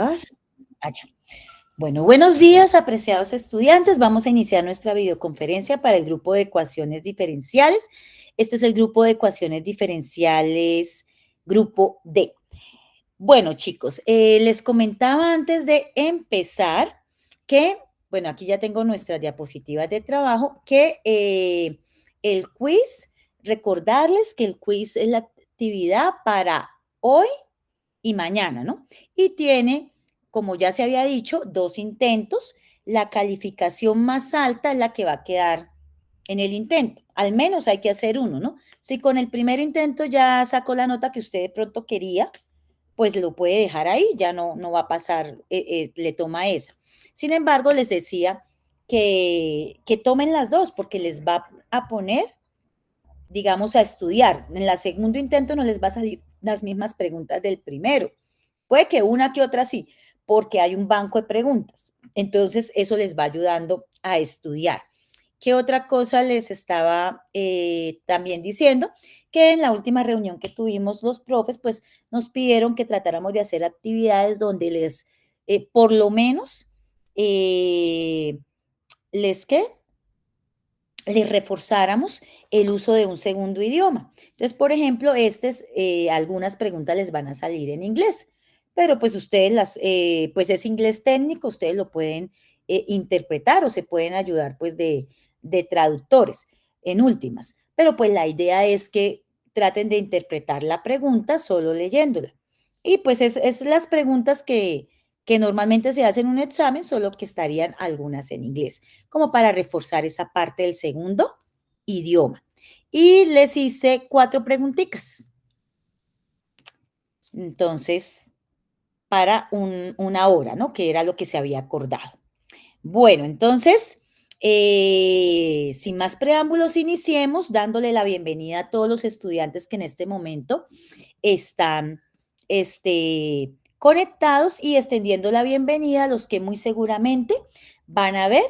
grabar. Allá. Bueno, buenos días, apreciados estudiantes. Vamos a iniciar nuestra videoconferencia para el grupo de ecuaciones diferenciales. Este es el grupo de ecuaciones diferenciales, grupo D. Bueno, chicos, les comentaba antes de empezar que, bueno, aquí ya tengo nuestras diapositivas de trabajo, que el quiz, recordarles que el quiz es la actividad para hoy y mañana, ¿no? Y tiene, como ya se había dicho, 2 intentos. La calificación más alta es la que va a quedar en el intento. Al menos hay que hacer uno, ¿no? Si con el primer intento ya sacó la nota que usted de pronto quería, pues lo puede dejar ahí, ya no va a pasar, le toma esa. Sin embargo, les decía que tomen las dos porque les va a poner, digamos, a estudiar. En el segundo intento no les va a salir las mismas preguntas del primero. Puede que una que otra sí, porque hay un banco de preguntas. Entonces, eso les va ayudando a estudiar. ¿Qué otra cosa les estaba también diciendo? Que en la última reunión que tuvimos los profes, pues nos pidieron que tratáramos de hacer actividades donde les, por lo menos, ¿qué? Les reforzáramos el uso de un segundo idioma. Entonces, por ejemplo, algunas preguntas les van a salir en inglés, pero pues ustedes pues es inglés técnico, ustedes lo pueden interpretar o se pueden ayudar pues de traductores en últimas. Pero pues la idea es que traten de interpretar la pregunta solo leyéndola. Y pues es las preguntas que normalmente se hacen en un examen, solo que estarían algunas en inglés, como para reforzar esa parte del segundo idioma. Y les hice 4 preguntitas. Entonces, para una hora, ¿no? Que era lo que se había acordado. Bueno, entonces, sin más preámbulos, iniciemos dándole la bienvenida a todos los estudiantes que en este momento están conectados y extendiendo la bienvenida a los que muy seguramente van a ver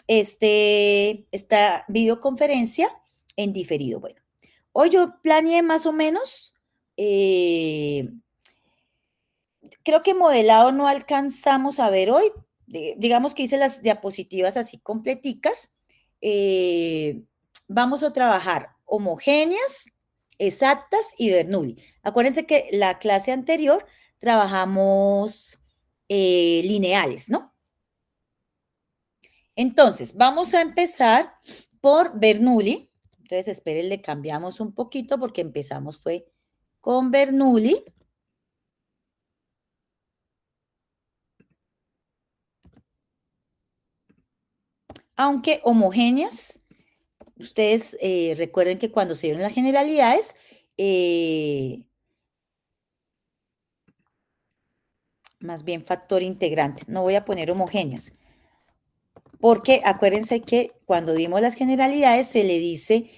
esta videoconferencia en diferido. Bueno, hoy yo planeé más o menos, creo que modelado no alcanzamos a ver hoy, digamos que hice las diapositivas así completicas. Vamos a trabajar homogéneas, exactas y Bernoulli. Acuérdense que la clase anterior trabajamos lineales, ¿no? Entonces, vamos a empezar por Bernoulli. Entonces, esperen, le cambiamos un poquito porque empezamos fue con Bernoulli. Aunque homogéneas, ustedes recuerden que cuando se dieron las generalidades, más bien factor integrante, no voy a poner homogéneas, porque acuérdense que cuando dimos las generalidades se le dice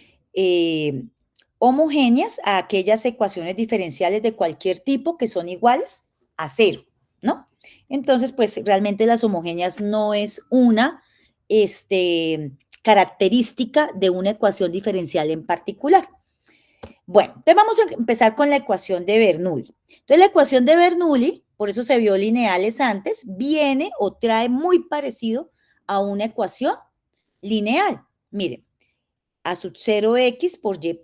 homogéneas a aquellas ecuaciones diferenciales de cualquier tipo que son iguales a 0, ¿no? Entonces, pues realmente las homogéneas no es una característica de una ecuación diferencial en particular. Bueno, entonces vamos a empezar con la ecuación de Bernoulli. Entonces la ecuación de Bernoulli, por eso se vio lineales antes, viene o trae muy parecido a una ecuación lineal. Miren, a sub 0x por y'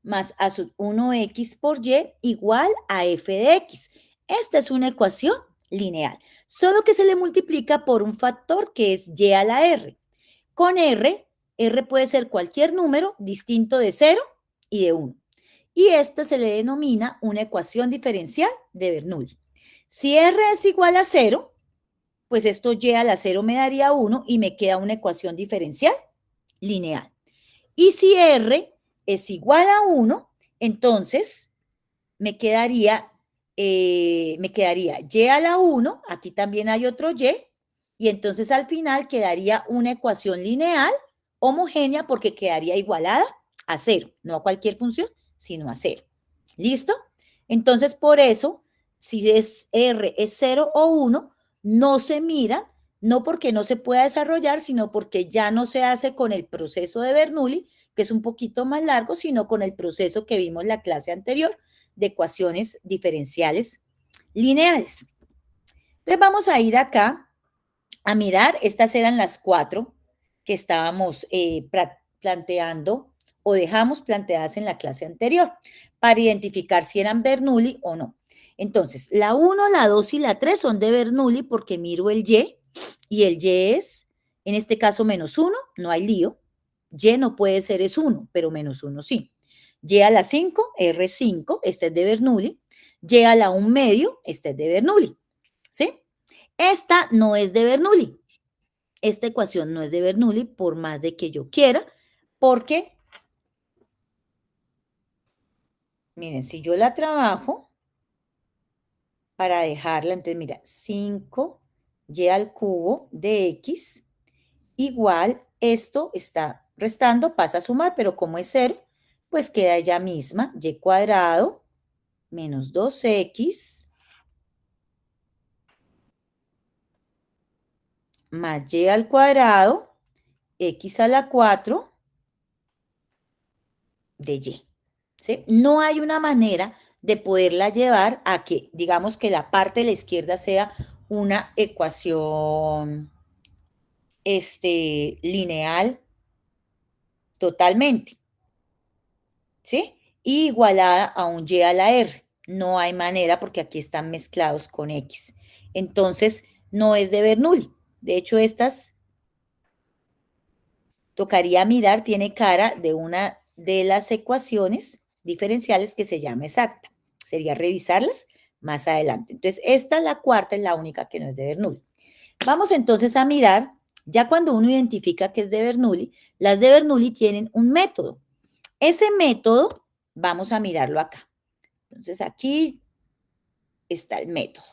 más a sub 1x por y igual a f de x. Esta es una ecuación lineal, solo que se le multiplica por un factor que es y a la r. Con r puede ser cualquier número distinto de 0 y de 1. Y esta se le denomina una ecuación diferencial de Bernoulli. Si r es igual a 0, pues esto y a la 0 me daría 1 y me queda una ecuación diferencial lineal. Y si r es igual a 1, entonces me quedaría y a la 1, aquí también hay otro y entonces al final quedaría una ecuación lineal homogénea porque quedaría igualada a 0, no a cualquier función, sino a 0. ¿Listo? Entonces, por eso, si R es 0 o 1, no se miran, no porque no se pueda desarrollar, sino porque ya no se hace con el proceso de Bernoulli, que es un poquito más largo, sino con el proceso que vimos en la clase anterior de ecuaciones diferenciales lineales. Entonces vamos a ir acá a mirar, estas eran las 4 que estábamos planteando o dejamos planteadas en la clase anterior para identificar si eran Bernoulli o no. Entonces, la 1, la 2 y la 3 son de Bernoulli porque miro el y el Y es, en este caso, -1, no hay lío. Y no puede ser es 1, pero -1 sí. Y a la 5, R5, este es de Bernoulli. Y a la 1 medio, este es de Bernoulli. ¿Sí? Esta no es de Bernoulli. Esta ecuación no es de Bernoulli por más de que yo quiera, porque, miren, si yo la trabajo para dejarla, entonces mira, 5y al cubo de x igual, esto está restando, pasa a sumar, pero como es 0, pues queda ella misma, y cuadrado menos 2x más y al cuadrado, x a la 4 de y. ¿Sí? No hay una manera de poderla llevar a que, digamos que la parte de la izquierda sea una ecuación lineal totalmente, ¿sí? Y igualada a un y a la r. No hay manera porque aquí están mezclados con x. Entonces, no es de Bernoulli. De hecho, estas tocaría mirar, tiene cara de una de las ecuaciones diferenciales que se llama exacta. Sería revisarlas más adelante. Entonces, esta, la cuarta, es la única que no es de Bernoulli. Vamos entonces a mirar, ya cuando uno identifica que es de Bernoulli, las de Bernoulli tienen un método. Ese método, vamos a mirarlo acá. Entonces, aquí está el método.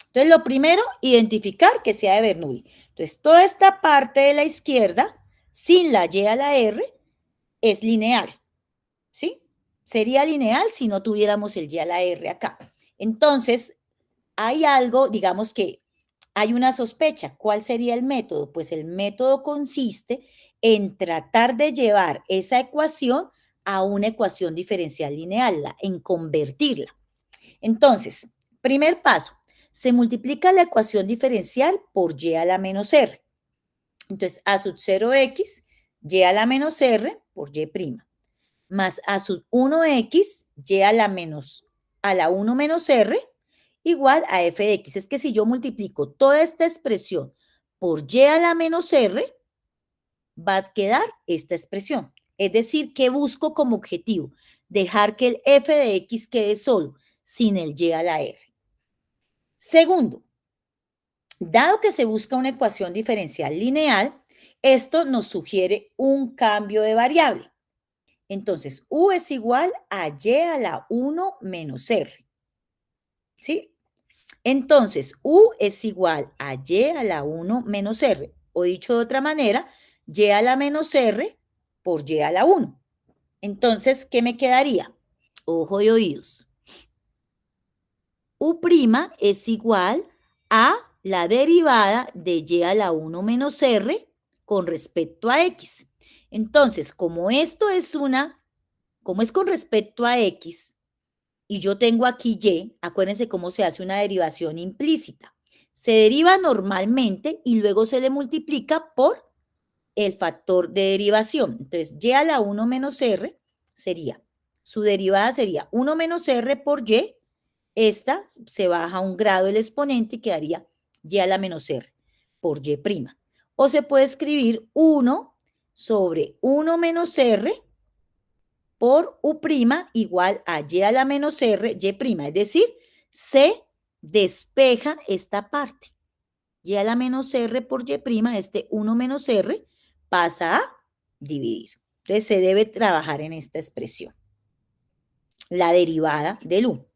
Entonces, lo primero, identificar que sea de Bernoulli. Entonces, toda esta parte de la izquierda, sin la y a la r, es lineal, ¿sí? Sería lineal si no tuviéramos el y a la r acá. Entonces, hay algo, digamos que hay una sospecha. ¿Cuál sería el método? Pues el método consiste en tratar de llevar esa ecuación a una ecuación diferencial lineal, en convertirla. Entonces, primer paso, se multiplica la ecuación diferencial por y a la menos r. Entonces, a sub 0x, y a la menos r por y', más a sub 1x, y a la 1 menos r, igual a f de x. Es que si yo multiplico toda esta expresión por y a la menos r, va a quedar esta expresión. Es decir, que busco como objetivo dejar que el f de x quede solo, sin el y a la r. Segundo, dado que se busca una ecuación diferencial lineal, esto nos sugiere un cambio de variable. Entonces, u es igual a y a la 1 menos r. ¿Sí? Entonces, u es igual a y a la 1 menos r. O dicho de otra manera, y a la menos r por y a la 1. Entonces, ¿qué me quedaría? Ojo y oídos. U' es igual a la derivada de y a la 1 menos r con respecto a x. Entonces, como esto es como es con respecto a x, y yo tengo aquí y, acuérdense cómo se hace una derivación implícita. Se deriva normalmente y luego se le multiplica por el factor de derivación. Entonces, y a la 1 menos r sería, su derivada sería 1 menos r por y. Esta se baja un grado el exponente y quedaría y a la menos r por y'. O se puede escribir 1 sobre 1 menos r por u' igual a y a la menos r, y'. Es decir, se despeja esta parte. Y a la menos r por y', este 1 menos r, pasa a dividir. Entonces, se debe trabajar en esta expresión. La derivada del u.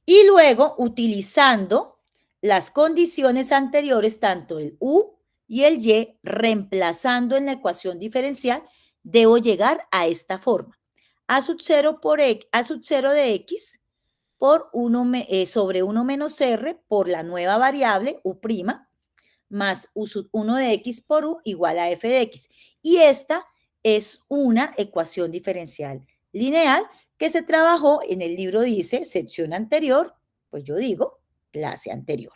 Y luego, utilizando las condiciones anteriores, tanto el u y el y, reemplazando en la ecuación diferencial, debo llegar a esta forma. A sub 0, a sub 0 de x por 1, sobre 1 menos r por la nueva variable u' más u sub 1 de x por u igual a f de x. Y esta es una ecuación diferencial lineal que se trabajó en el libro, dice, sección anterior, pues yo digo, clase anterior.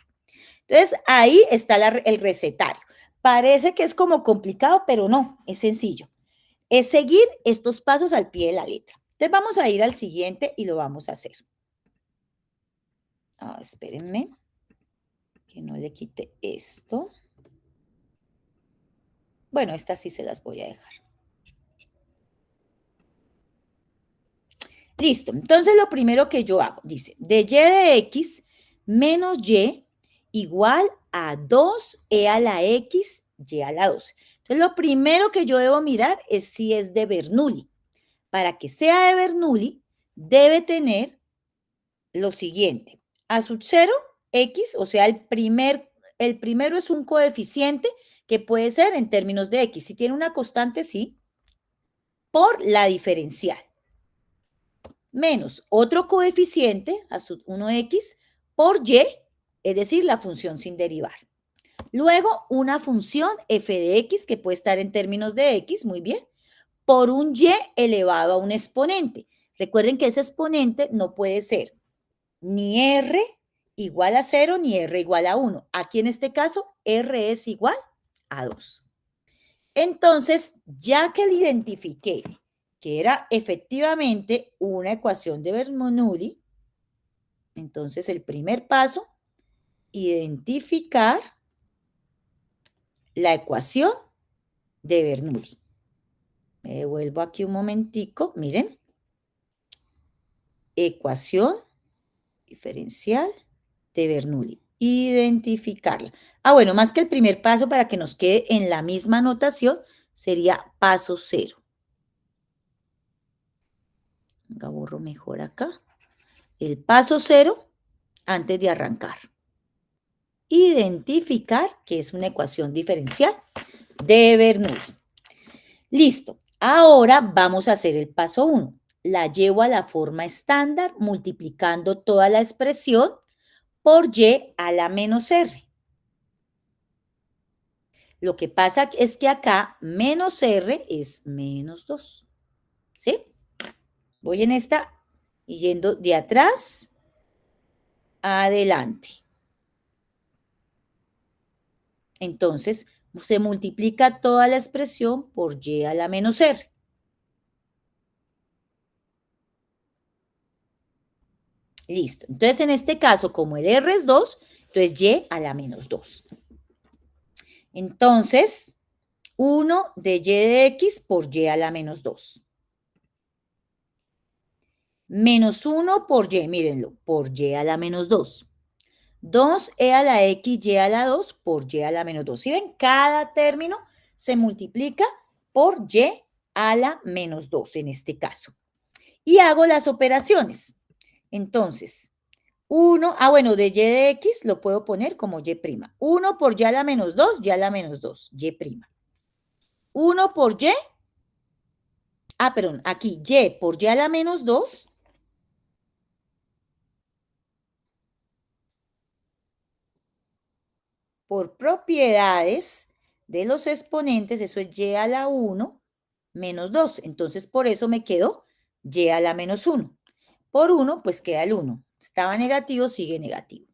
Entonces, ahí está el recetario. Parece que es como complicado, pero no, es sencillo. Es seguir estos pasos al pie de la letra. Entonces, vamos a ir al siguiente y lo vamos a hacer. Espérenme, que no le quite esto. Bueno, estas sí se las voy a dejar. Listo. Entonces, lo primero que yo hago, dice, de y de x menos y igual a 2e a la x, y a la 2. Entonces, lo primero que yo debo mirar es si es de Bernoulli. Para que sea de Bernoulli, debe tener lo siguiente. A sub 0, x, o sea, el primero es un coeficiente que puede ser en términos de x. Si tiene una constante, sí, por la diferencial. Menos otro coeficiente, a sub 1x, por y, es decir, la función sin derivar. Luego, una función f de x, que puede estar en términos de x, muy bien, por un y elevado a un exponente. Recuerden que ese exponente no puede ser ni r igual a 0 ni r igual a 1. Aquí en este caso, r es igual a 2. Entonces, ya que le identifiqué que era efectivamente una ecuación de Bernoulli, entonces el primer paso, identificar la ecuación de Bernoulli. Me devuelvo aquí un momentico, miren. Ecuación diferencial de Bernoulli. Identificarla. Bueno, más que el primer paso, para que nos quede en la misma notación, sería paso 0. Borro mejor acá. El paso 0 antes de arrancar. Identificar que es una ecuación diferencial de Bernoulli. Listo. Ahora vamos a hacer el paso 1. La llevo a la forma estándar multiplicando toda la expresión por y a la menos r. Lo que pasa es que acá menos r es menos 2. ¿Sí? Voy en esta y yendo de atrás adelante. Entonces, se multiplica toda la expresión por y a la menos r. Listo. Entonces, en este caso, como el r es 2, entonces y a la menos 2. Entonces, 1 de y de x por y a la menos 2. Menos 1 por y, mírenlo, por y a la menos 2. 2e a la x, y a la 2 por y a la menos 2. ¿Sí ven? Cada término se multiplica por y a la menos 2 en este caso. Y hago las operaciones. Entonces, 1, bueno, de y de x lo puedo poner como y'. 1 por y a la menos 2, y a la menos 2, y'. 1 por y, perdón, aquí y por y a la menos 2 por propiedades de los exponentes, eso es y a la 1 menos 2. Entonces, por eso me quedó y a la menos 1. Por 1, pues queda el 1. Estaba negativo, sigue negativo.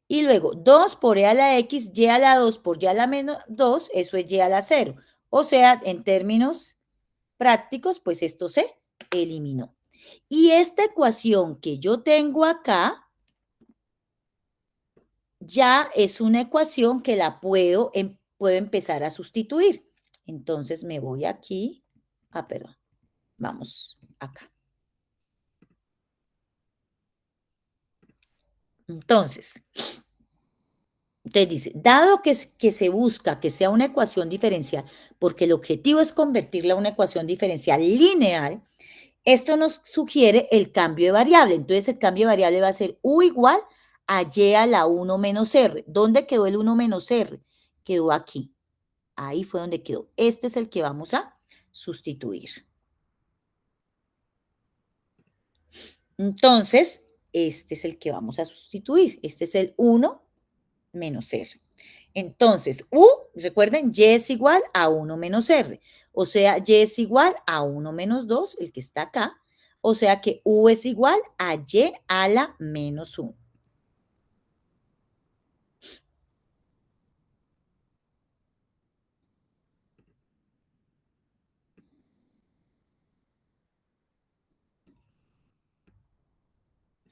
Y luego, 2 por e a la x, y a la 2 por y a la menos 2, eso es y a la 0. O sea, en términos prácticos, pues esto se eliminó. Y esta ecuación que yo tengo acá, ya es una ecuación que la puedo empezar a sustituir. Entonces me voy aquí, perdón, vamos acá. Entonces dice, dado que se busca que sea una ecuación diferencial, porque el objetivo es convertirla a una ecuación diferencial lineal, esto nos sugiere el cambio de variable. Entonces el cambio de variable va a ser u igual a y a la 1 menos r. ¿Dónde quedó el 1 menos r? Quedó aquí. Ahí fue donde quedó. Este es el que vamos a sustituir. Entonces, este es el que vamos a sustituir. Este es el 1 menos r. Entonces, u, recuerden, y es igual a 1 menos r. O sea, y es igual a 1 menos 2, el que está acá. O sea que u es igual a y a la menos 1.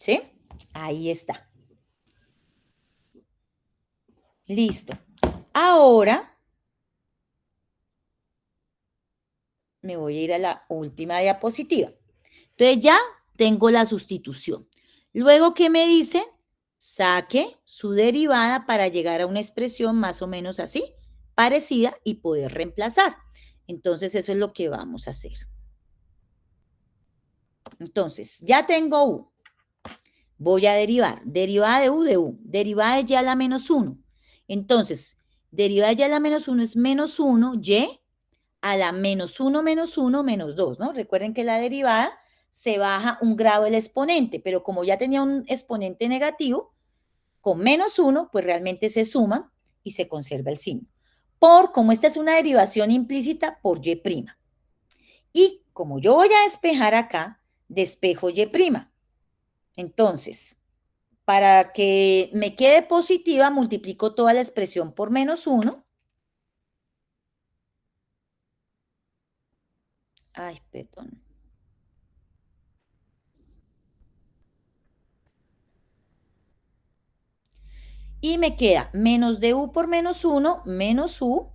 ¿Sí? Ahí está. Listo. Ahora me voy a ir a la última diapositiva. Entonces ya tengo la sustitución. Luego, ¿qué me dice? Saque su derivada para llegar a una expresión más o menos así, parecida y poder reemplazar. Entonces, eso es lo que vamos a hacer. Entonces, ya tengo U. Voy a derivar. Derivada de U de U. Derivada de Y a la menos 1. Entonces, derivada de Y a la menos 1 es menos 1, Y a la menos 1, menos 2, ¿no? Recuerden que la derivada se baja un grado el exponente, pero como ya tenía un exponente negativo, con menos 1, pues realmente se suma y se conserva el signo. Como esta es una derivación implícita, por Y'. Y como yo voy a despejar acá, despejo Y'. Entonces, para que me quede positiva, multiplico toda la expresión por menos 1. Ay, perdón. Y me queda menos de U por menos 1, menos U,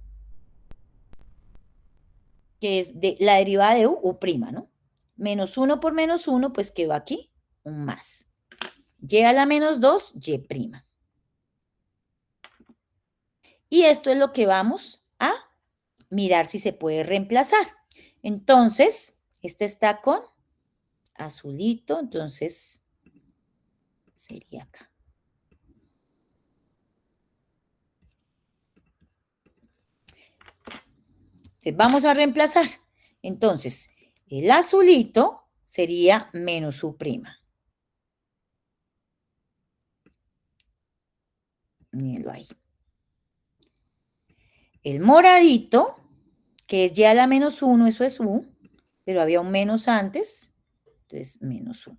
que es la derivada de U, U', ¿no? Menos 1 por menos 1, pues quedó aquí un más. Y a la menos 2, Y'. Y esto es lo que vamos a mirar si se puede reemplazar. Entonces, este está con azulito, entonces sería acá. Entonces, vamos a reemplazar. Entonces, el azulito sería menos U'. Mírenlo ahí. El moradito, que es Y a la menos 1, eso es U, pero había un menos antes, entonces menos U.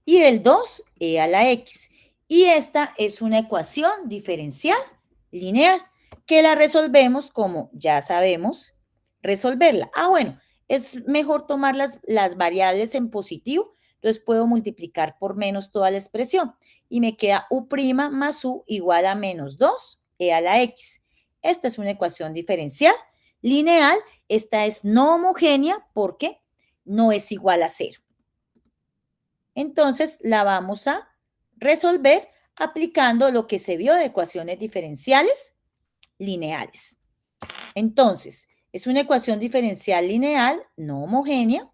Y el 2, E a la X. Y esta es una ecuación diferencial lineal que la resolvemos como ya sabemos resolverla. Bueno, es mejor tomar las variables en positivo, entonces puedo multiplicar por menos toda la expresión y me queda U' más U igual a menos 2 E a la X. Esta es una ecuación diferencial lineal, esta es no homogénea porque no es igual a 0. Entonces la vamos a resolver aplicando lo que se vio de ecuaciones diferenciales lineales. Entonces, es una ecuación diferencial lineal no homogénea.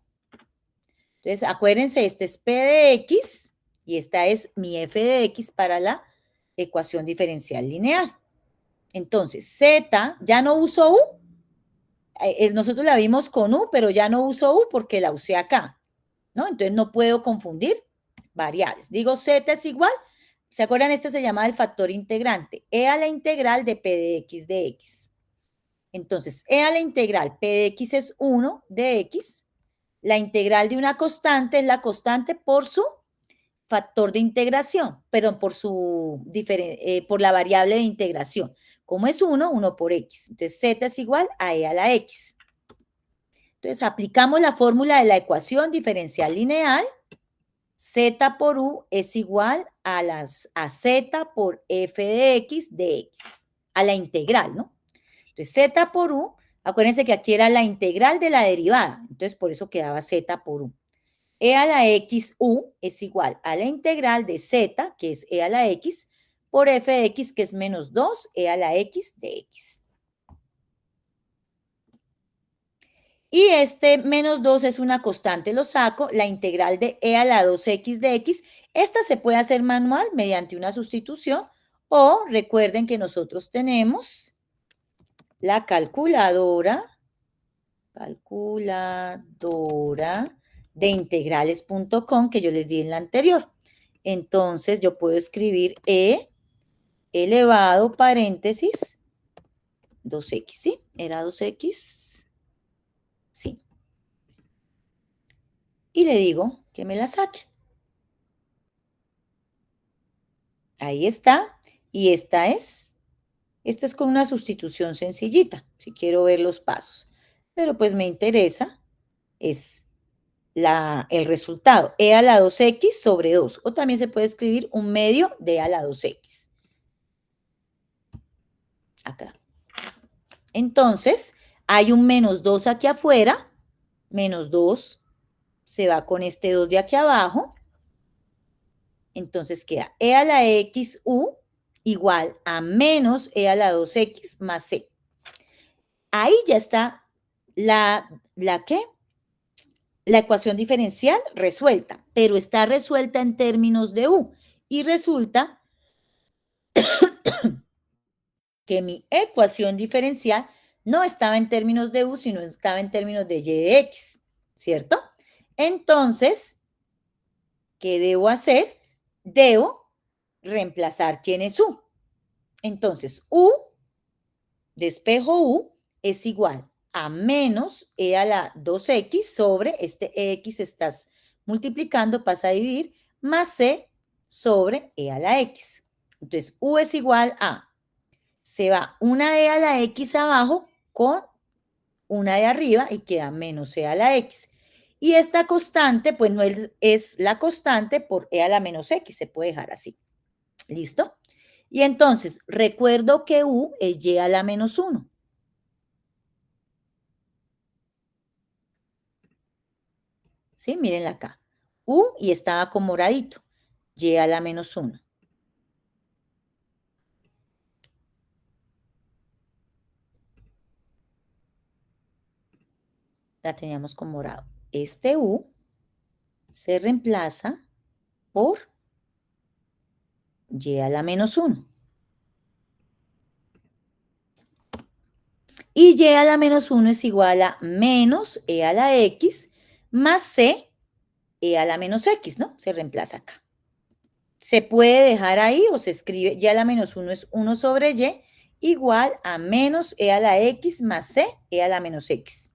Entonces, acuérdense, este es P de X y esta es mi F de X para la ecuación diferencial lineal. Entonces, Z, ya no uso U. Nosotros la vimos con U, pero ya no uso U porque la usé acá, ¿no? Entonces, no puedo confundir variables. Digo, Z es igual. ¿Se acuerdan? Este se llama el factor integrante. E a la integral de P de X de X. Entonces, E a la integral P de X es 1 de X. La integral de una constante es la constante por su factor de integración, perdón, por la variable de integración. Como es 1, 1 por X. Entonces, Z es igual a E a la X. Entonces, aplicamos la fórmula de la ecuación diferencial lineal. Z por U es igual a Z por F de X, a la integral, ¿no? Entonces, Z por U, acuérdense que aquí era la integral de la derivada, entonces por eso quedaba Z por U. E a la X U es igual a la integral de Z, que es E a la X, por F de X, que es menos 2 E a la X de X. Y este menos 2 es una constante, lo saco, la integral de E a la 2X de X, esta se puede hacer manual mediante una sustitución, o recuerden que nosotros tenemos la calculadora de integrales.com que yo les di en la anterior. Entonces, yo puedo escribir E elevado paréntesis 2X, ¿sí? ¿Era 2X? Sí. Y le digo que me la saque. Ahí está. Y esta es con una sustitución sencillita, si quiero ver los pasos. Pero pues me interesa es el resultado, e a la 2x sobre 2, o también se puede escribir un medio de e a la 2x. Acá. Entonces, hay un menos 2 aquí afuera, menos 2 se va con este 2 de aquí abajo, entonces queda e a la x u igual a menos e a la 2x más c. Ahí ya está ¿qué? La ecuación diferencial resuelta, pero está resuelta en términos de u. Y resulta que mi ecuación diferencial no estaba en términos de u, sino estaba en términos de y de x, ¿cierto? Entonces, ¿qué debo hacer? Debo reemplazar quién es u. Entonces, u, despejo u, es igual a menos e a la 2x sobre este x estás multiplicando, pasa a dividir, más c sobre e a la x. Entonces, u es igual a, se va una e a la x abajo con una de arriba y queda menos e a la x. Y esta constante, pues no es la constante por e a la menos x, se puede dejar así. ¿Listo? Y entonces, recuerdo que u es y a la menos 1. ¿Sí? Mírenla acá. U y estaba con moradito. Y a la menos 1. La teníamos con morado. Este U se reemplaza por y a la menos 1. Y y a la menos 1 es igual a menos e a la x más c e a la menos x, ¿no? Se reemplaza acá. Se puede dejar ahí o se escribe y a la menos 1 es 1 sobre y igual a menos e a la x más c e a la menos x.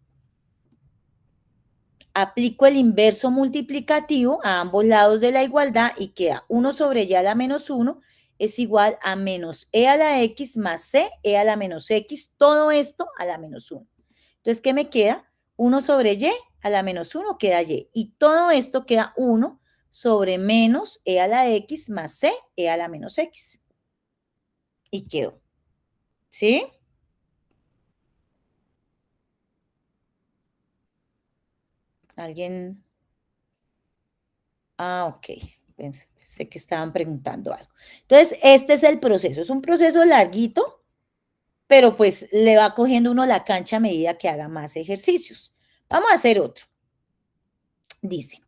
Aplico el inverso multiplicativo a ambos lados de la igualdad y queda 1 sobre y a la menos 1 es igual a menos e a la x más c e a la menos x, todo esto a la menos 1. Entonces, ¿qué me queda? 1 sobre y a la menos 1 queda y todo esto queda 1 sobre menos e a la x más c e a la menos x. Y quedó. ¿Sí? ¿Alguien? Ah, ok. Pensé que estaban preguntando algo. Entonces, este es el proceso. Es un proceso larguito, pero pues le va cogiendo uno la cancha a medida que haga más ejercicios. Vamos a hacer otro. Dice,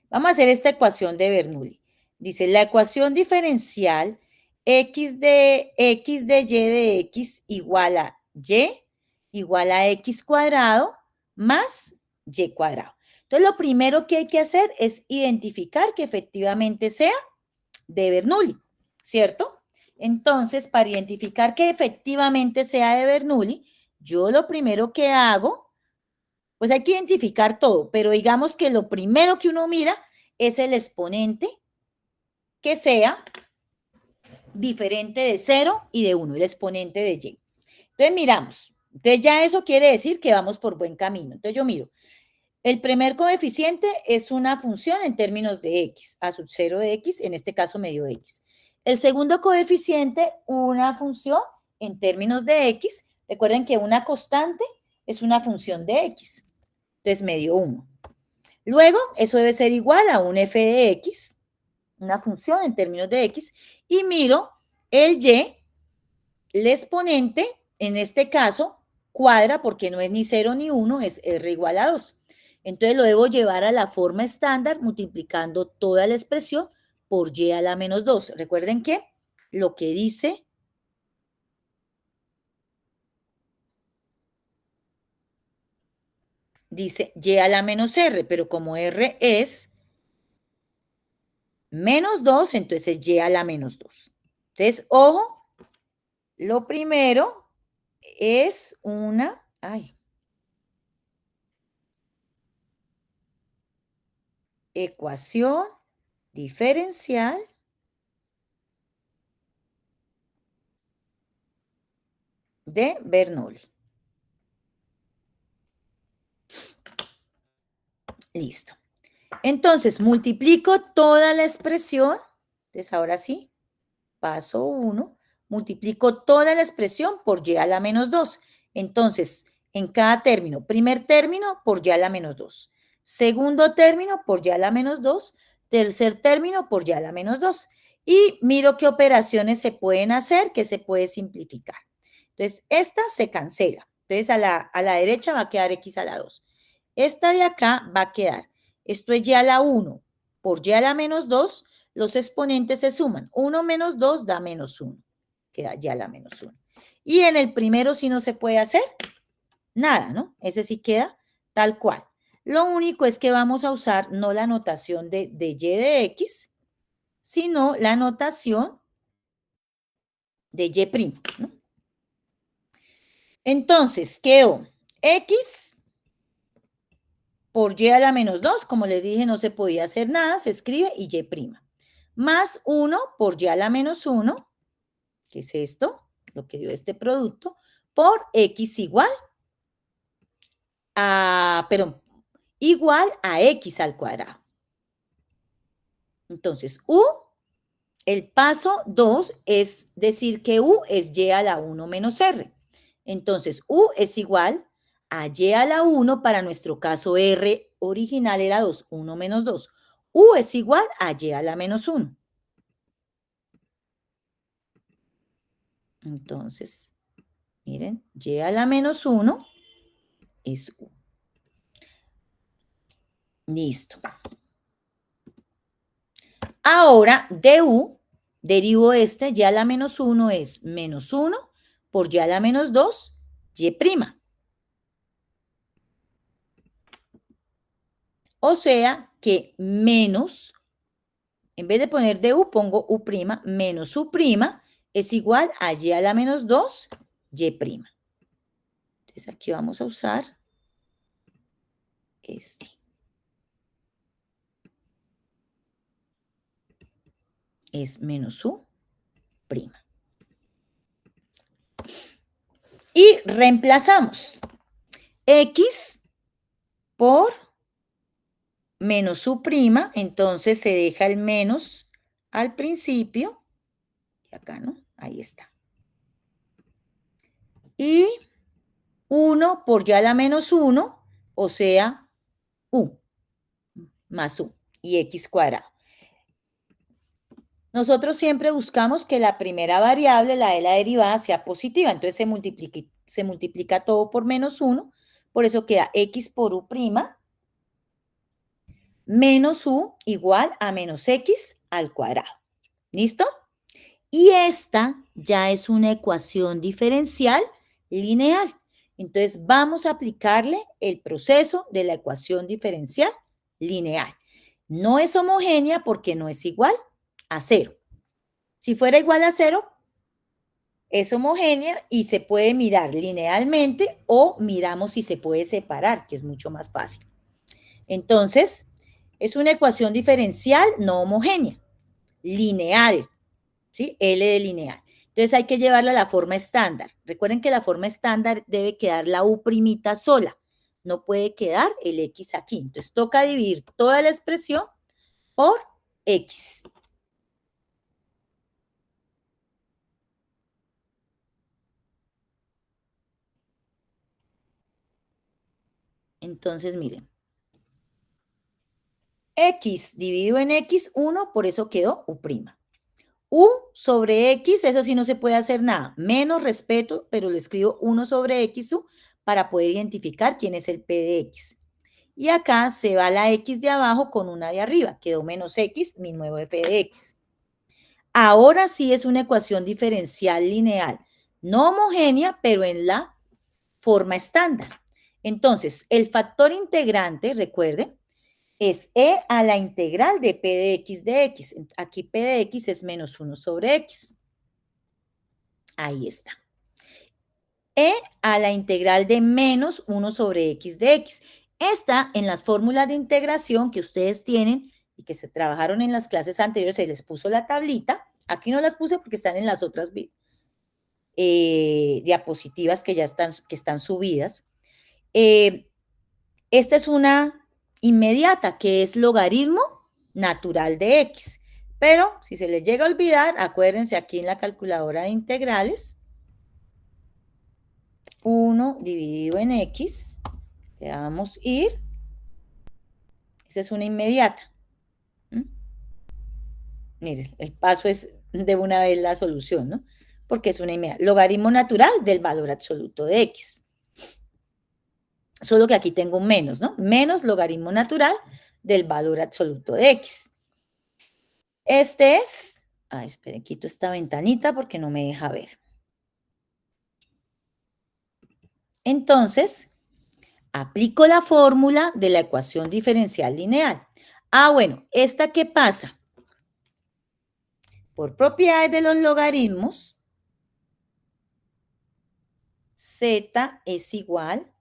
vamos a hacer esta ecuación de Bernoulli. Dice, la ecuación diferencial x de y de x igual a x cuadrado más y cuadrado. Entonces, lo primero que hay que hacer es identificar que efectivamente sea de Bernoulli, ¿cierto? Entonces, para identificar que efectivamente sea de Bernoulli, yo lo primero que hago, pues hay que identificar todo, pero digamos que lo primero que uno mira es el exponente que sea diferente de 0 y de 1, el exponente de y. Entonces, miramos. Entonces, ya eso quiere decir que vamos por buen camino. Entonces, yo miro. El primer coeficiente es una función en términos de x, a sub 0 de x, en este caso me dio x. El segundo coeficiente, una función en términos de x. Recuerden que una constante es una función de x. Entonces me dio 1. Luego, eso debe ser igual a un f de x, una función en términos de x, y miro el y, el exponente, en este caso, cuadra porque no es ni 0 ni 1, es r igual a 2. Entonces lo debo llevar a la forma estándar multiplicando toda la expresión por y a la menos 2. Recuerden que lo que dice y a la menos r, pero como r es menos 2, entonces es y a la menos 2. Entonces, ojo, lo primero es una, ecuación diferencial de Bernoulli. Listo. Entonces, multiplico toda la expresión. Entonces, ahora sí, paso 1, multiplico toda la expresión por y a la menos 2. Entonces, en cada término, primer término por y a la menos 2, segundo término por y a la menos 2, tercer término por y a la menos 2. Y miro qué operaciones se pueden hacer, que se puede simplificar. Entonces, esta se cancela. Entonces, a la derecha va a quedar x a la 2. Esta de acá va a quedar, esto es y a la 1 por y a la menos 2, los exponentes se suman. 1 menos 2 da menos 1. Queda ya la menos 1. Y en el primero sí no se puede hacer nada, ¿no? Ese sí queda tal cual. Lo único es que vamos a usar no la notación de y de x, sino la notación de y', ¿no? Entonces, quedó x por y a la menos 2, como les dije, no se podía hacer nada, se escribe y y', más 1 por y a la menos 1, que es esto, lo que dio este producto, por x igual a, perdón, igual a x al cuadrado. Entonces, u, el paso 2 es decir que u es y a la 1 menos r. Entonces, u es igual a y a la 1, para nuestro caso r original era 2, 1 menos 2. U es igual a y a la menos 1. Entonces, miren, y a la menos 1 es u. Listo. Ahora, de u, derivo este, y a la menos 1 es menos 1 por y a la menos 2, y'. O sea que menos, en vez de poner de u, pongo u', menos u' es igual a y a la menos 2, y'. Entonces aquí vamos a usar este. Es menos u'. Y reemplazamos x por menos u', entonces se deja el menos al principio, y acá, ¿no? Ahí está. Y 1 por y a la menos 1, o sea, u, más u, y x cuadrado. Nosotros siempre buscamos que la primera variable, la de la derivada, sea positiva, entonces se multiplica todo por menos 1, por eso queda x por u' menos u igual a menos x al cuadrado. ¿Listo? Y esta ya es una ecuación diferencial lineal. Entonces vamos a aplicarle el proceso de la ecuación diferencial lineal. No es homogénea porque no es igual a 0. Si fuera igual a 0, es homogénea y se puede mirar linealmente o miramos si se puede separar, que es mucho más fácil. Entonces, es una ecuación diferencial no homogénea, lineal, ¿sí? L de lineal. Entonces hay que llevarla a la forma estándar. Recuerden que la forma estándar debe quedar la u' sola. No puede quedar el x aquí. Entonces toca dividir toda la expresión por x. Entonces, miren. X dividido en x, 1, por eso quedó u'. U sobre x, eso sí no se puede hacer nada. Menos respeto, pero lo escribo 1 sobre xu para poder identificar quién es el p de x. Y acá se va la x de abajo con una de arriba. Quedó menos x, mi nuevo f de x. Ahora sí es una ecuación diferencial lineal. No homogénea, pero en la forma estándar. Entonces, el factor integrante, recuerden, es e a la integral de p de x de x. Aquí p de x es menos 1 sobre x. Ahí está. E a la integral de menos 1 sobre x de x. Esta, en las fórmulas de integración que ustedes tienen y que se trabajaron en las clases anteriores, se les puso la tablita. Aquí no las puse porque están en las otras diapositivas que ya están subidas. Esta es una inmediata, que es logaritmo natural de x. Pero si se les llega a olvidar, acuérdense aquí en la calculadora de integrales, 1 dividido en x, le damos ir, esa es una inmediata. Miren, el paso es de una vez la solución, ¿no? Porque es una inmediata. Logaritmo natural del valor absoluto de x. Solo que aquí tengo un menos, ¿no? Menos logaritmo natural del valor absoluto de x. Este es, ay, esperen, quito esta ventanita porque no me deja ver. Entonces, aplico la fórmula de la ecuación diferencial lineal. Ah, bueno, ¿esta qué pasa? Por propiedades de los logaritmos, z es igual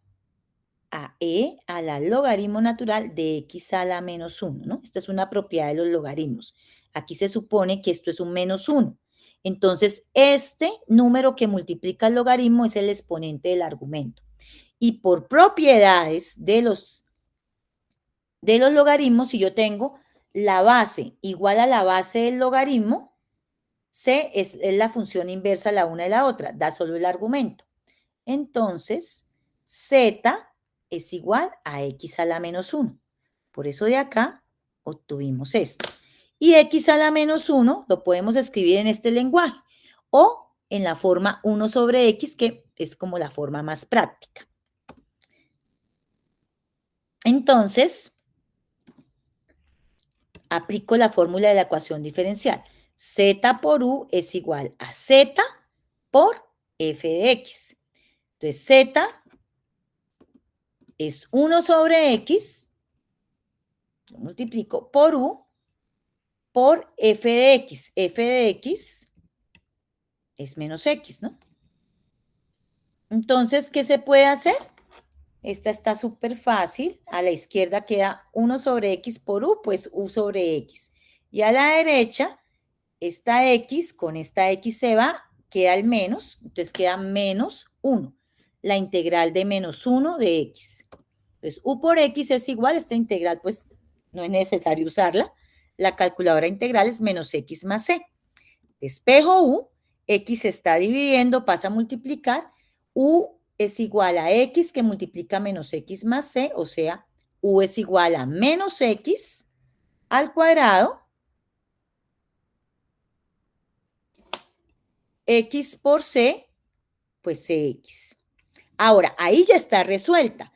a e a la logaritmo natural de x a la menos 1, ¿no? Esta es una propiedad de los logaritmos. Aquí se supone que esto es un menos 1. Entonces, este número que multiplica el logaritmo es el exponente del argumento. Y por propiedades de los logaritmos, si yo tengo la base igual a la base del logaritmo, c es la función inversa la una de la otra, da solo el argumento. Entonces, z es igual a x a la menos 1. Por eso de acá obtuvimos esto. Y x a la menos 1 lo podemos escribir en este lenguaje o en la forma 1 sobre x, que es como la forma más práctica. Entonces, aplico la fórmula de la ecuación diferencial. Z por u es igual a z por f de x. Entonces, z es 1 sobre x, lo multiplico por u, por f de x. F de x es menos x, ¿no? Entonces, ¿qué se puede hacer? Esta está súper fácil. A la izquierda queda 1 sobre x por u, pues u sobre x. Y a la derecha, esta x con esta x se va, queda el menos, entonces queda menos 1. La integral de menos 1 de x. Entonces, u por x es igual, esta integral pues no es necesario usarla. La calculadora integral es menos x más c. Despejo u, x se está dividiendo, pasa a multiplicar, u es igual a x que multiplica menos x más c, o sea, u es igual a menos x al cuadrado, x por c, pues cx. Ahora, ahí ya está resuelta,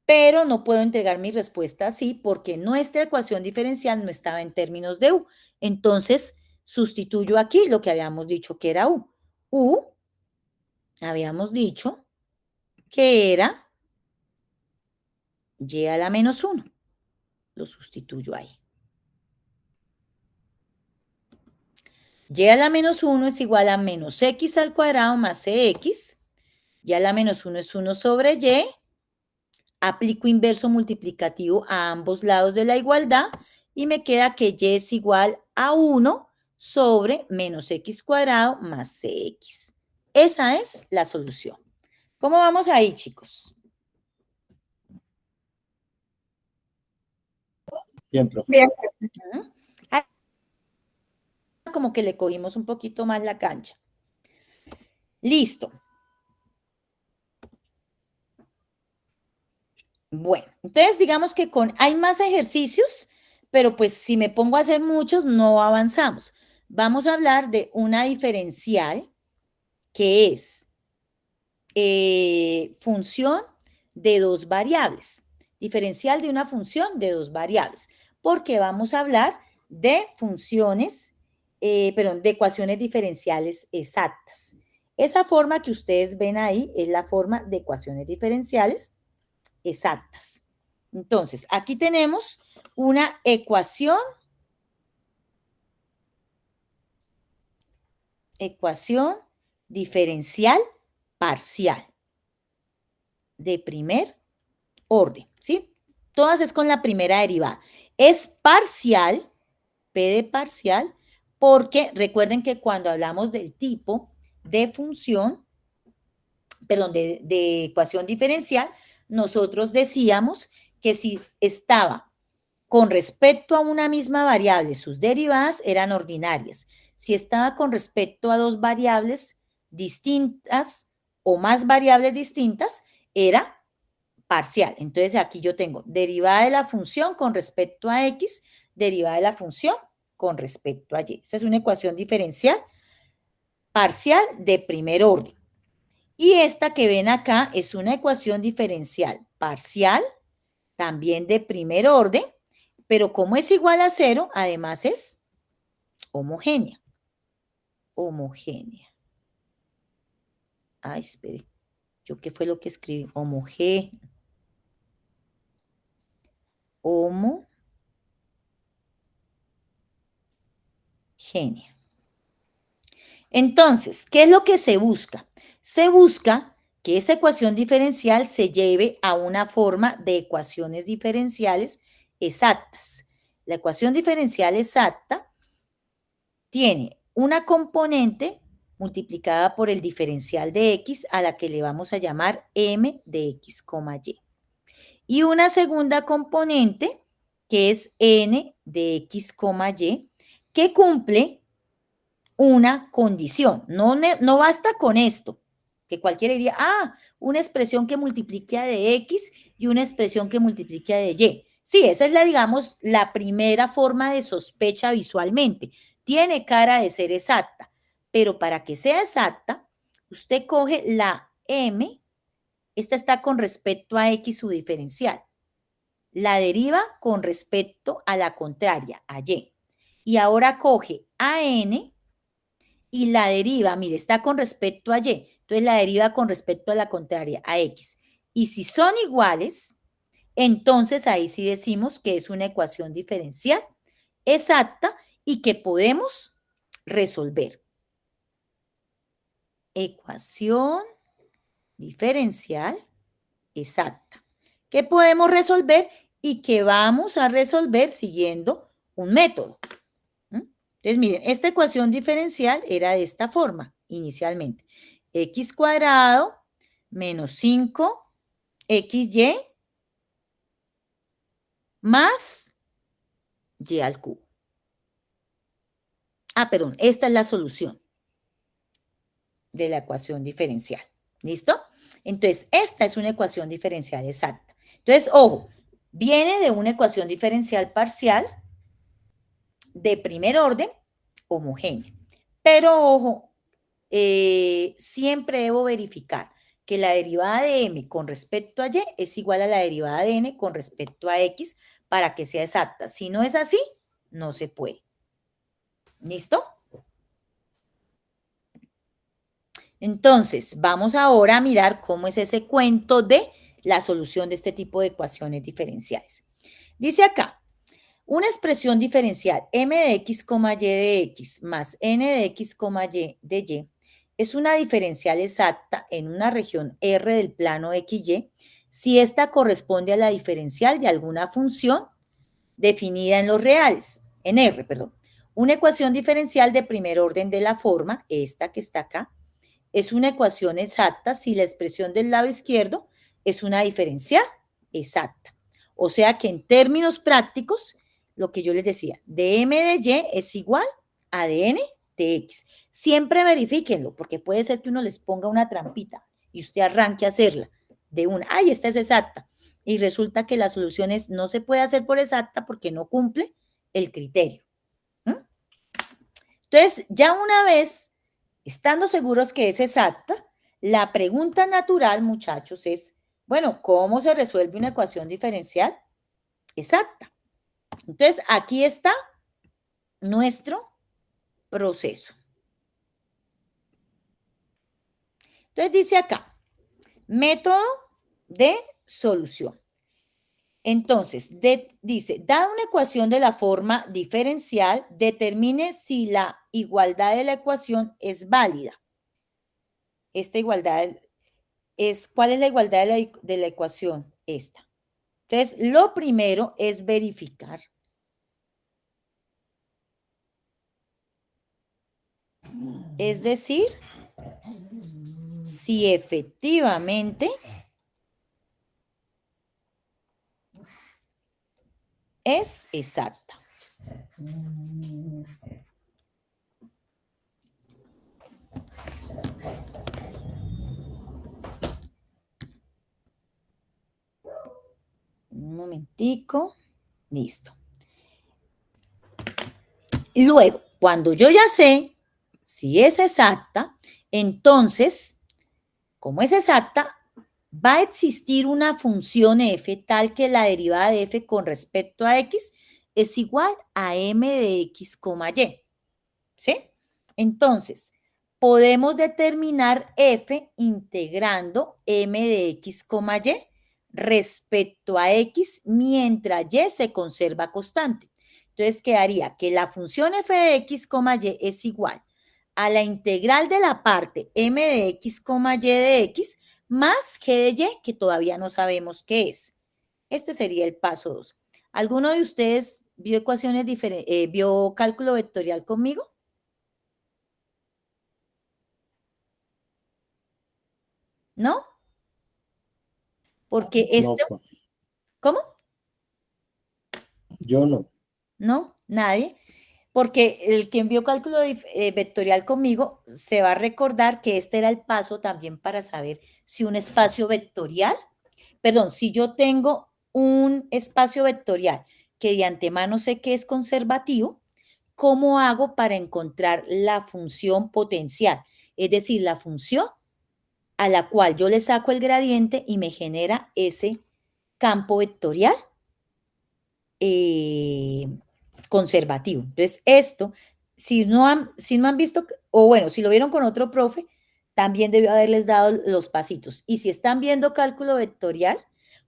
pero no puedo entregar mi respuesta así porque nuestra ecuación diferencial no estaba en términos de u. Entonces, sustituyo aquí lo que habíamos dicho que era u. U, habíamos dicho que era y a la menos 1. Lo sustituyo ahí. Y a la menos 1 es igual a menos x al cuadrado más cx. Y a la menos 1 es 1 sobre y. Aplico inverso multiplicativo a ambos lados de la igualdad y me queda que y es igual a 1 sobre menos x cuadrado más cx. Esa es la solución. ¿Cómo vamos ahí, chicos? Bien, profe. Bien. Como que le cogimos un poquito más la cancha. Listo. Bueno, entonces digamos que hay más ejercicios, pero pues si me pongo a hacer muchos, no avanzamos. Vamos a hablar de una diferencial que es función de dos variables. Diferencial de una función de dos variables, porque vamos a hablar de funciones, de ecuaciones diferenciales exactas. Esa forma que ustedes ven ahí es la forma de ecuaciones diferenciales exactas. Entonces, aquí tenemos una ecuación diferencial parcial de primer orden, ¿sí? Todas es con la primera derivada. Es parcial, P de parcial, porque recuerden que cuando hablamos del tipo de función, perdón, de ecuación diferencial, nosotros decíamos que si estaba con respecto a una misma variable, sus derivadas eran ordinarias. Si estaba con respecto a dos variables distintas o más variables distintas, era parcial. Entonces aquí yo tengo derivada de la función con respecto a x, derivada de la función con respecto a y. Esa es una ecuación diferencial parcial de primer orden. Y esta que ven acá es una ecuación diferencial parcial, también de primer orden, pero como es igual a 0, además es homogénea. Homogénea. Ay, espere. ¿Yo qué fue lo que escribí? Homogénea. Entonces, ¿qué es lo que se busca? Se busca que esa ecuación diferencial se lleve a una forma de ecuaciones diferenciales exactas. La ecuación diferencial exacta tiene una componente multiplicada por el diferencial de x a la que le vamos a llamar m de x, y. Y una segunda componente que es n de x, y, que cumple una condición. No basta con esto, que cualquiera diría, una expresión que multiplique a de x y una expresión que multiplique a de y. Sí, esa es digamos, la primera forma de sospecha visualmente. Tiene cara de ser exacta, pero para que sea exacta, usted coge la m, esta está con respecto a x su diferencial, la deriva con respecto a la contraria, a y. Y ahora coge a n y la deriva, mire, está con respecto a y, entonces la deriva con respecto a la contraria, a x. Y si son iguales, entonces ahí sí decimos que es una ecuación diferencial exacta y que podemos resolver. Ecuación diferencial exacta, que podemos resolver y que vamos a resolver siguiendo un método. Entonces, miren, esta ecuación diferencial era de esta forma inicialmente. X cuadrado menos 5xy más y al cubo. Perdón, esta es la solución de la ecuación diferencial. ¿Listo? Entonces, esta es una ecuación diferencial exacta. Entonces, ojo, viene de una ecuación diferencial parcial de primer orden homogénea. Pero, ojo, siempre debo verificar que la derivada de m con respecto a y es igual a la derivada de n con respecto a x para que sea exacta. Si no es así, no se puede. ¿Listo? Entonces, vamos ahora a mirar cómo es ese cuento de la solución de este tipo de ecuaciones diferenciales. Dice acá, una expresión diferencial m de x, y de x más n de x, y de y es una diferencial exacta en una región R del plano XY si esta corresponde a la diferencial de alguna función definida en los reales, en R, perdón. Una ecuación diferencial de primer orden de la forma, esta que está acá, es una ecuación exacta si la expresión del lado izquierdo es una diferencial exacta. O sea que en términos prácticos, lo que yo les decía, dm de y es igual a dn de x. Siempre verifíquenlo, porque puede ser que uno les ponga una trampita y usted arranque a hacerla de una. Esta es exacta. Y resulta que la solución no se puede hacer por exacta porque no cumple el criterio. Entonces, ya una vez, estando seguros que es exacta, la pregunta natural, muchachos, es, bueno, ¿cómo se resuelve una ecuación diferencial exacta? Entonces, aquí está nuestro proceso. Entonces, dice acá, método de solución. Entonces, dice, dada una ecuación de la forma diferencial, determine si la igualdad de la ecuación es válida. Esta igualdad ¿cuál es la igualdad de la ecuación? Esta. Entonces, lo primero es verificar es decir, si efectivamente es exacta. Un momentico. Listo. Y luego, cuando yo ya sé si es exacta, entonces, como es exacta, va a existir una función f tal que la derivada de f con respecto a x es igual a m de x, y. ¿Sí? Entonces, podemos determinar f integrando m de x, y respecto a x mientras y se conserva constante. Entonces, quedaría que la función f de x, y es igual a la integral de la parte m de x, y de x más g de y, que todavía no sabemos qué es. Este sería el paso 2. ¿Alguno de ustedes vio ecuaciones diferentes, vio cálculo vectorial conmigo? ¿No? Porque No, esto, ¿cómo? yo no. ¿No? Nadie. Porque el que envió cálculo vectorial conmigo se va a recordar que este era el paso también para saber si un espacio vectorial, perdón, si yo tengo un espacio vectorial que de antemano sé que es conservativo, ¿cómo hago para encontrar la función potencial? Es decir, la función a la cual yo le saco el gradiente y me genera ese campo vectorial conservativo. Entonces, esto, si no han visto, o bueno, si lo vieron con otro profe, también debió haberles dado los pasitos. Y si están viendo cálculo vectorial,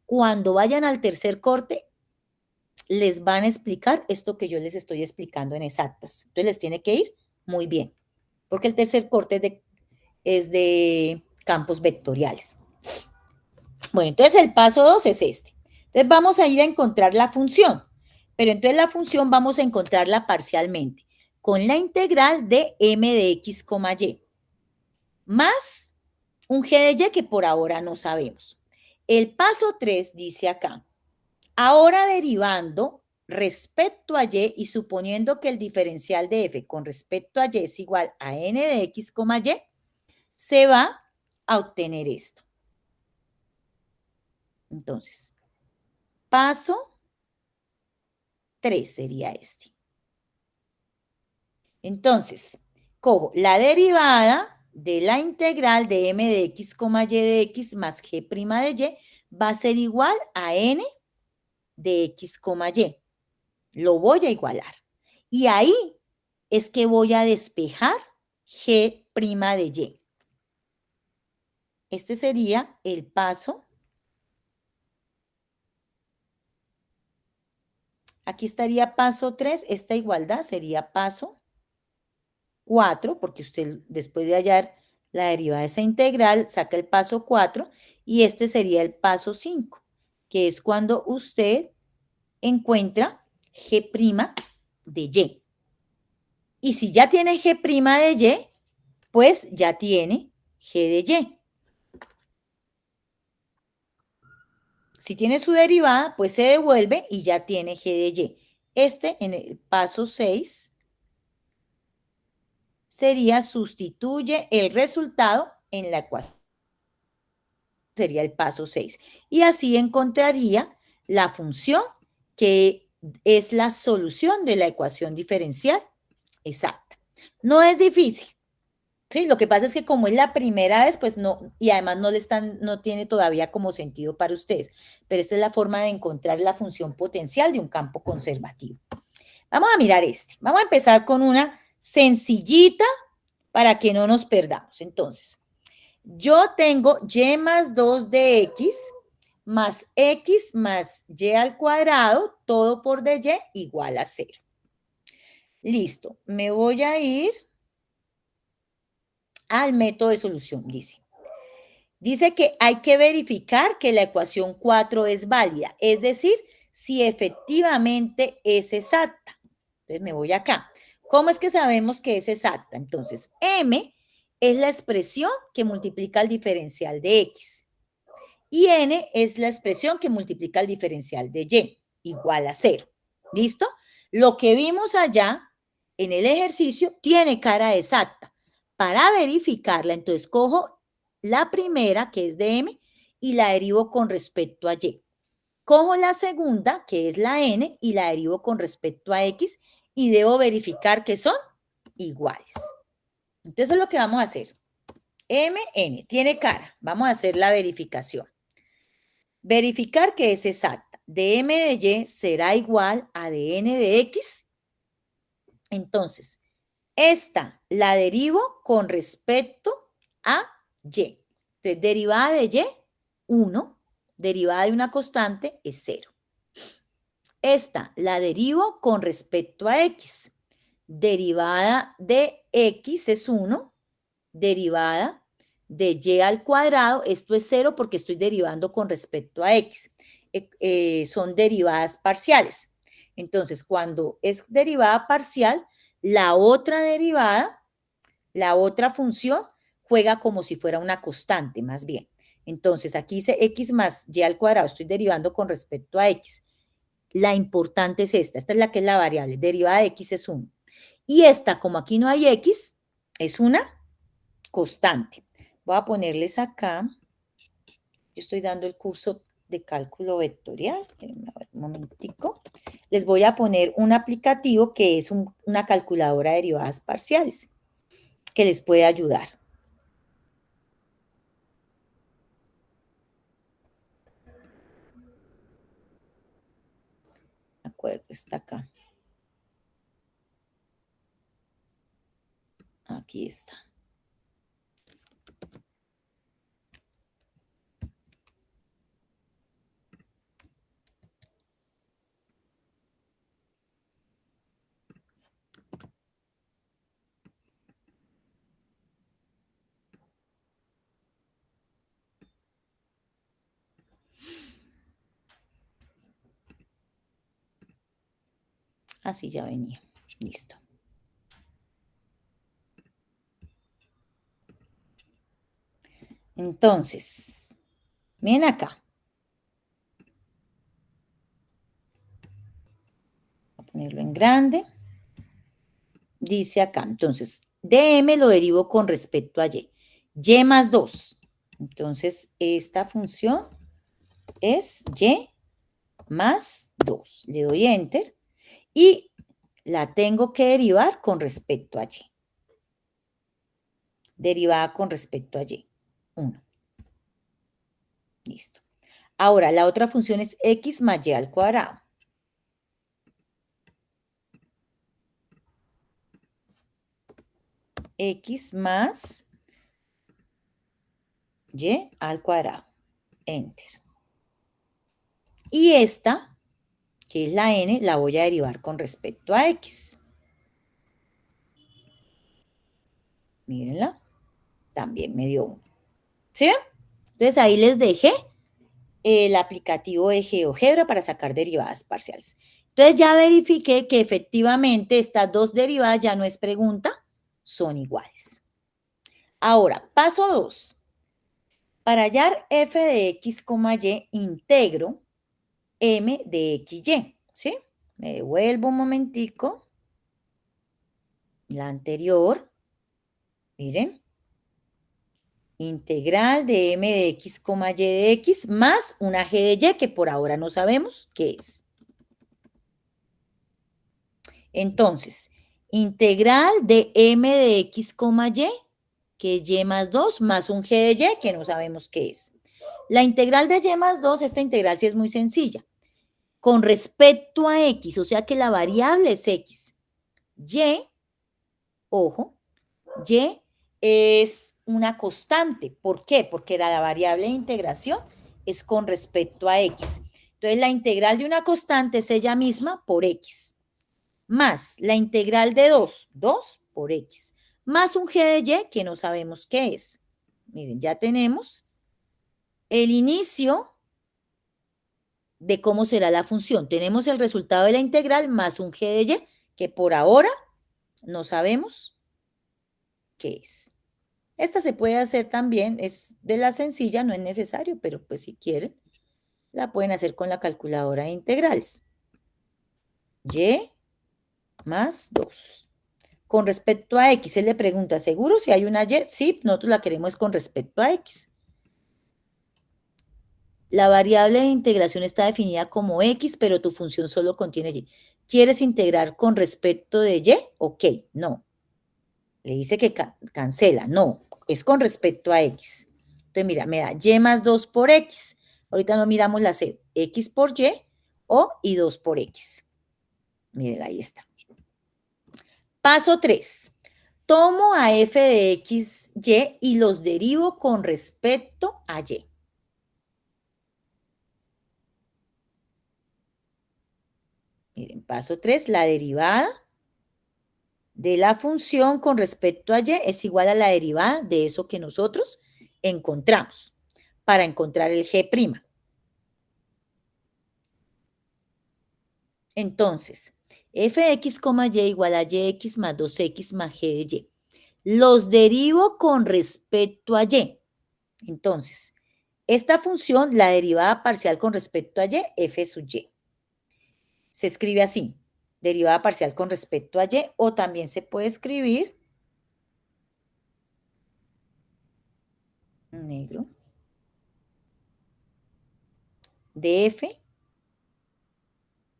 cuando vayan al tercer corte, les van a explicar esto que yo les estoy explicando en exactas. Entonces, les tiene que ir muy bien, porque el tercer corte es de campos vectoriales. Bueno, entonces el paso 2 es este. Entonces vamos a ir a encontrar la función, pero entonces la función vamos a encontrarla parcialmente con la integral de m de x, y, más un g de y que por ahora no sabemos. El paso 3 dice acá, ahora derivando respecto a y suponiendo que el diferencial de f con respecto a y es igual a n de x, y, se va a obtener esto. Entonces, paso 3 sería este. Entonces, cojo la derivada de la integral de m de x, y de x más g' de y va a ser igual a n de x, y. Lo voy a igualar. Y ahí es que voy a despejar g' de y. Este sería el paso. Aquí estaría paso 3. Esta igualdad sería paso 4, porque usted después de hallar la derivada de esa integral, saca el paso 4 y este sería el paso 5, que es cuando usted encuentra g' de y. Y si ya tiene g' de y, pues ya tiene g de y. Si tiene su derivada, pues se devuelve y ya tiene g de y. Este en el paso 6 sería sustituye el resultado en la ecuación. Sería el paso 6. Y así encontraría la función que es la solución de la ecuación diferencial exacta. No es difícil. Sí, lo que pasa es que como es la primera vez, pues no, y además no tiene todavía como sentido para ustedes, pero esta es la forma de encontrar la función potencial de un campo conservativo. Vamos a mirar este. Vamos a empezar con una sencillita para que no nos perdamos. Entonces, yo tengo y más 2 de x más x más y al cuadrado, todo por dy igual a 0. Listo, me voy a ir al método de solución, dice. Dice que hay que verificar que la ecuación 4 es válida, es decir, si efectivamente es exacta. Entonces me voy acá. ¿Cómo es que sabemos que es exacta? Entonces, m es la expresión que multiplica el diferencial de x. Y n es la expresión que multiplica el diferencial de y, igual a 0. ¿Listo? Lo que vimos allá en el ejercicio tiene cara exacta. Para verificarla, entonces cojo la primera, que es de M, y la derivo con respecto a Y. Cojo la segunda, que es la N, y la derivo con respecto a X, y debo verificar que son iguales. Entonces, es lo que vamos a hacer. M, N, tiene cara. Vamos a hacer la verificación. Verificar que es exacta. De M de Y será igual a de N de X. Entonces, esta la derivo con respecto a Y. Entonces, derivada de Y, 1. Derivada de una constante es 0. Esta la derivo con respecto a X. Derivada de X es 1. Derivada de Y al cuadrado, esto es 0 porque estoy derivando con respecto a X. Son derivadas parciales. Entonces, cuando es derivada parcial, la otra derivada, la otra función, juega como si fuera una constante, más bien. Entonces, aquí dice X más Y al cuadrado, estoy derivando con respecto a X. La importante es esta es la que es la variable, derivada de X es 1. Y esta, como aquí no hay X, es una constante. Voy a ponerles acá, yo estoy dando el curso de cálculo vectorial, un momentico, les voy a poner un aplicativo que es una calculadora de derivadas parciales, que les puede ayudar. De acuerdo, está acá. Aquí está. Así ya venía. Listo. Entonces, miren acá. Voy a ponerlo en grande. Dice acá, entonces, dm lo derivo con respecto a y. Y más 2. Entonces, esta función es y más 2. Le doy enter y la tengo que derivar con respecto a y. Derivada con respecto a y. 1. Listo. Ahora, la otra función es x más y al cuadrado. X más y al cuadrado. Enter. Y esta, que es la n, la voy a derivar con respecto a x. Mírenla. También me dio 1. ¿Sí ven? Entonces ahí les dejé el aplicativo de GeoGebra para sacar derivadas parciales. Entonces ya verifiqué que efectivamente estas dos derivadas ya no es pregunta, son iguales. Ahora, paso 2. Para hallar f de x, y, integro m de xy. ¿Sí? Me devuelvo un momentico. La anterior. Miren. Integral de m de x, y de x más una g de y que por ahora no sabemos qué es. Entonces, integral de m de x, y, que es y más 2, más un g de y que no sabemos qué es. La integral de y más 2, esta integral sí es muy sencilla. Con respecto a x, o sea que la variable es x. Y, ojo, y es una constante. ¿Por qué? Porque la variable de integración es con respecto a x. Entonces, la integral de una constante es ella misma por x. Más la integral de 2, 2 por x. Más un g de y que no sabemos qué es. Miren, ya tenemos el inicio de cómo será la función. Tenemos el resultado de la integral más un g de y que por ahora no sabemos qué es. Esta se puede hacer también, es de la sencilla, no es necesario, pero pues si quieren, la pueden hacer con la calculadora de integrales. y más 2. Con respecto a x, él le pregunta, ¿seguro si hay una y? Sí, nosotros la queremos con respecto a x. La variable de integración está definida como x, pero tu función solo contiene y. ¿Quieres integrar con respecto de y? Ok, no. Le dice que cancela. No, es con respecto a x. Entonces, mira, me da y más 2 por x. Ahorita no miramos la C. X por y o y 2 por x. Miren, ahí está. Paso 3. Tomo a f de x, y los derivo con respecto a y. Miren, paso 3, la derivada de la función con respecto a y es igual a la derivada de eso que nosotros encontramos para encontrar el g'. Entonces, f de x, y igual a yx más 2x más g de y. Los derivo con respecto a y. Entonces, esta función, la derivada parcial con respecto a y, f sub y. Se escribe así, derivada parcial con respecto a y, o también se puede escribir negro de f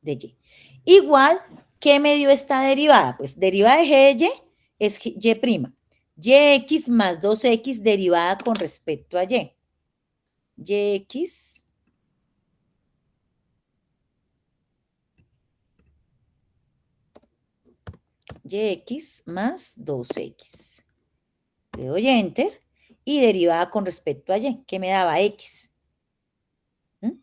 de y. Igual, ¿qué me dio esta derivada? Pues derivada de g de y es y'. Yx más 2x derivada con respecto a y. Yx más 2x. Le doy enter y derivada con respecto a y, que me daba x.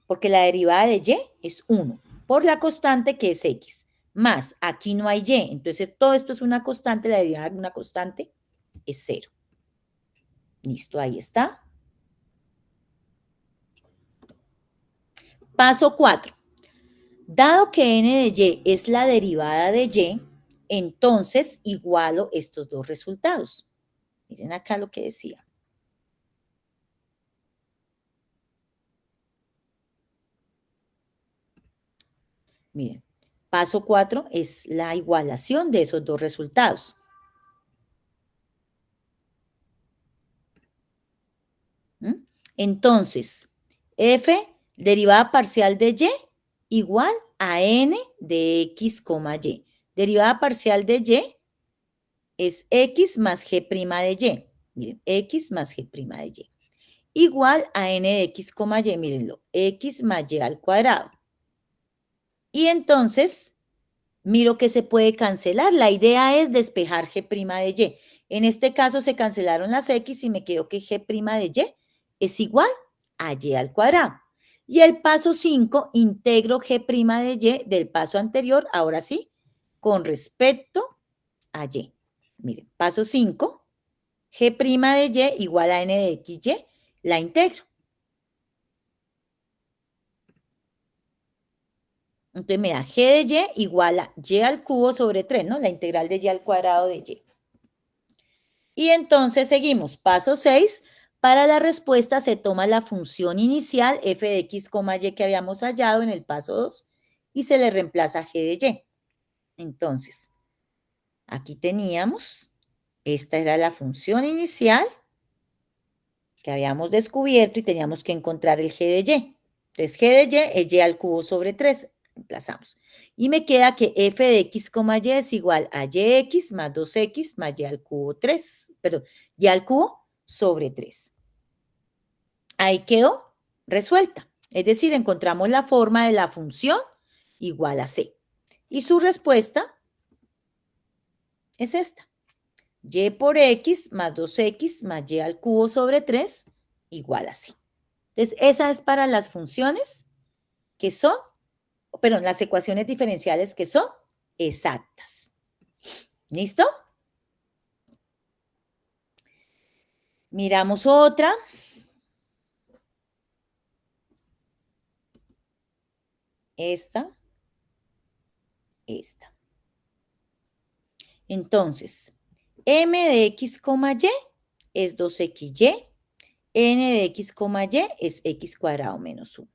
Porque la derivada de y es 1 por la constante que es x. Más, aquí no hay y, entonces todo esto es una constante, la derivada de una constante es 0. Listo, ahí está. Paso 4. Dado que n de y es la derivada de y, entonces igualo estos dos resultados. Miren acá lo que decía. Miren, paso 4 es la igualación de esos dos resultados. Entonces, f derivada parcial de y igual a n de x, y. Derivada parcial de y es x más g' de y. Miren, x más g' de y. Igual a n de x, y, mírenlo, x más y al cuadrado. Y entonces, miro que se puede cancelar. La idea es despejar g' de y. En este caso se cancelaron las x y me quedó que g' de y es igual a y al cuadrado. Y el paso 5, integro g' de y del paso anterior, ahora sí, con respecto a y. Miren, paso 5, g' de y igual a n de x, y, la integro. Entonces me da g de y igual a y al cubo sobre 3, ¿no? La integral de y al cuadrado de y. Y entonces seguimos. Paso 6. Para la respuesta se toma la función inicial f de x, y que habíamos hallado en el paso 2 y se le reemplaza g de y. Entonces, aquí teníamos, esta era la función inicial que habíamos descubierto y teníamos que encontrar el g de y. Entonces, g de y es y al cubo sobre 3. Reemplazamos. Y me queda que f de x, y es igual a yx más 2x más y al cubo 3, perdón, y al cubo sobre 3. Ahí quedó resuelta. Es decir, encontramos la forma de la función igual a c. Y su respuesta es esta. Y por x más 2x más y al cubo sobre 3 igual a c. Entonces, esa es para las funciones que son, perdón, las ecuaciones diferenciales que son exactas. ¿Listo? Miramos otra. Esta. Entonces, m de x, y es 2xy, n de x, y es x cuadrado menos 1.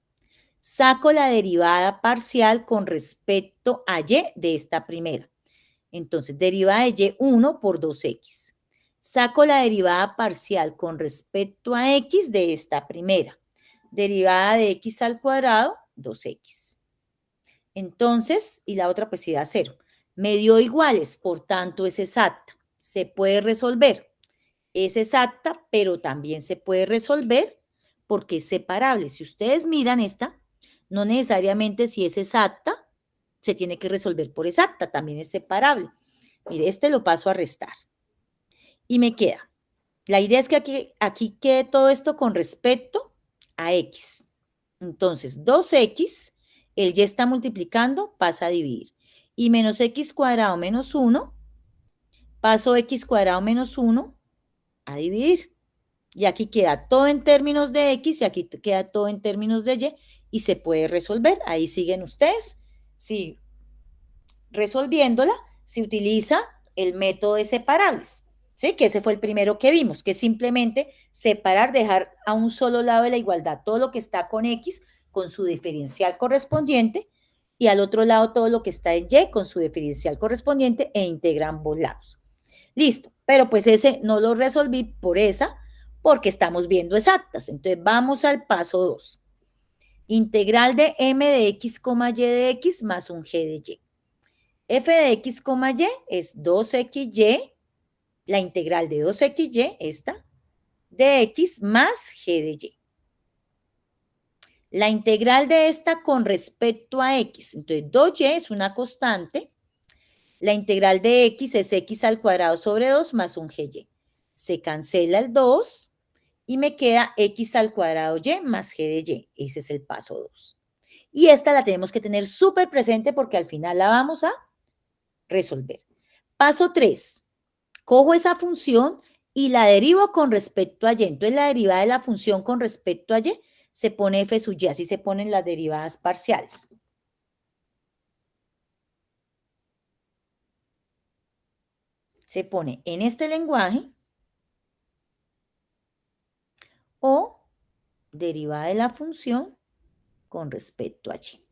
saco la derivada parcial con respecto a y de esta primera. Entonces, derivada de y1 por 2x. Saco la derivada parcial con respecto a x de esta primera. Derivada de x al cuadrado, 2x. Entonces, y la otra pues sí da 0. Me dio iguales, por tanto es exacta. Se puede resolver. Es exacta, pero también se puede resolver porque es separable. Si ustedes miran esta, no necesariamente si es exacta, se tiene que resolver por exacta, también es separable. Mire, este lo paso a restar. Y me queda. La idea es que aquí quede todo esto con respecto a x. Entonces, 2x, el y está multiplicando, pasa a dividir. Y menos x cuadrado menos 1, paso x cuadrado menos 1 a dividir. Y aquí queda todo en términos de x y aquí queda todo en términos de y se puede resolver. Ahí siguen ustedes. Sí, resolviéndola, se utiliza el método de separables, ¿sí? Que ese fue el primero que vimos, que es simplemente separar, dejar a un solo lado de la igualdad todo lo que está con x con su diferencial correspondiente y al otro lado todo lo que está en y con su diferencial correspondiente e integra ambos lados. Listo, pero pues ese no lo resolví por esa, porque estamos viendo exactas. Entonces vamos al paso 2. Integral de m de x, y de x más un g de y. F de x, y es 2xy, la integral de 2xy, esta, de x más g de y. La integral de esta con respecto a x, entonces 2y es una constante, la integral de x es x al cuadrado sobre 2 más un gy. Se cancela el 2 y me queda x al cuadrado y más g de y. Ese es el paso 2. Y esta la tenemos que tener súper presente porque al final la vamos a resolver. Paso 3. Cojo esa función y la derivo con respecto a y. Entonces, la derivada de la función con respecto a y se pone f sub y, así se ponen las derivadas parciales. Se pone en este lenguaje o derivada de la función con respecto a y.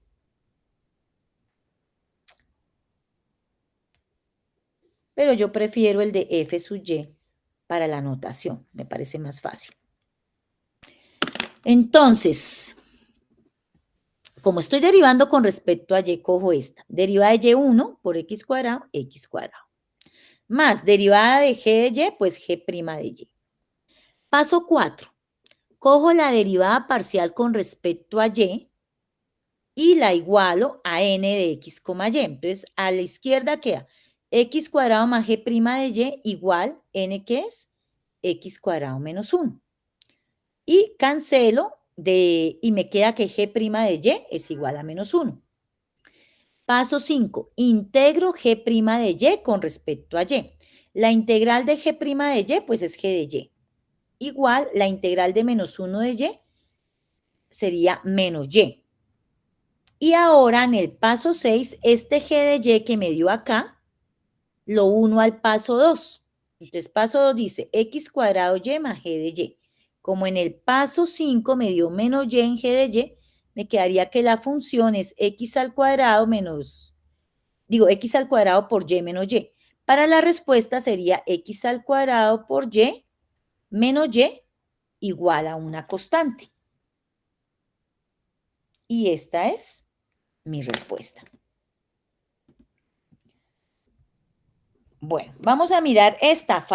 Pero yo prefiero el de f sub y para la notación, me parece más fácil. Entonces, como estoy derivando con respecto a y, cojo esta. Derivada de y1 por x cuadrado, más derivada de g de y, pues g' de y. Paso 4. Cojo la derivada parcial con respecto a y la igualo a n de x, y. Entonces, a la izquierda queda x cuadrado más g' de y igual n, que es x cuadrado menos 1. Y cancelo y me queda que g' de y es igual a menos 1. Paso 5. Integro g' de y con respecto a y. La integral de g' de y, pues es g de y. Igual, la integral de menos 1 de y sería menos y. Y ahora en el paso 6, este g de y que me dio acá, lo uno al paso 2. Entonces, paso 2 dice x cuadrado y más g de y. Como en el paso 5 me dio menos y en g de y, me quedaría que la función es x al cuadrado menos, x al cuadrado por y menos y. Para la respuesta sería x al cuadrado por y menos y igual a una constante. Y esta es mi respuesta. Bueno, vamos a mirar esta.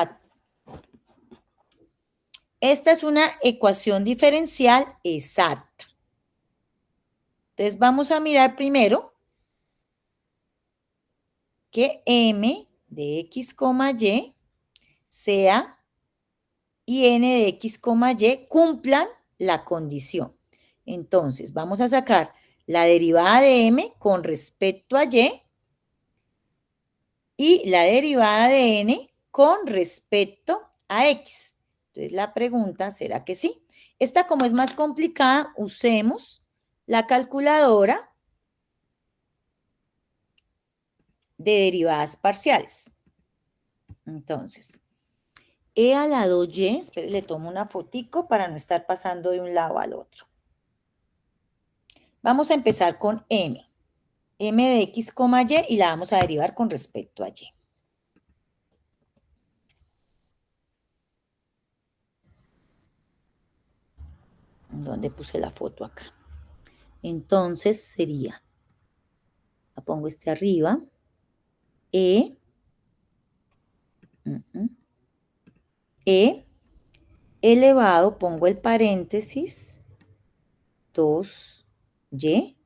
Esta es una ecuación diferencial exacta. Entonces vamos a mirar primero que m de x, y sea y n de x, y cumplan la condición. Entonces vamos a sacar la derivada de m con respecto a y la derivada de n con respecto a x. Entonces la pregunta será que sí. Esta, como es más complicada, usemos la calculadora de derivadas parciales. Entonces, e a la 2y, espere, le tomo una fotico para no estar pasando de un lado al otro. Vamos a empezar con m. M de x, y, y la vamos a derivar con respecto a y. ¿Dónde puse la foto acá? Entonces sería, la pongo arriba, e elevado, pongo el paréntesis, 2y,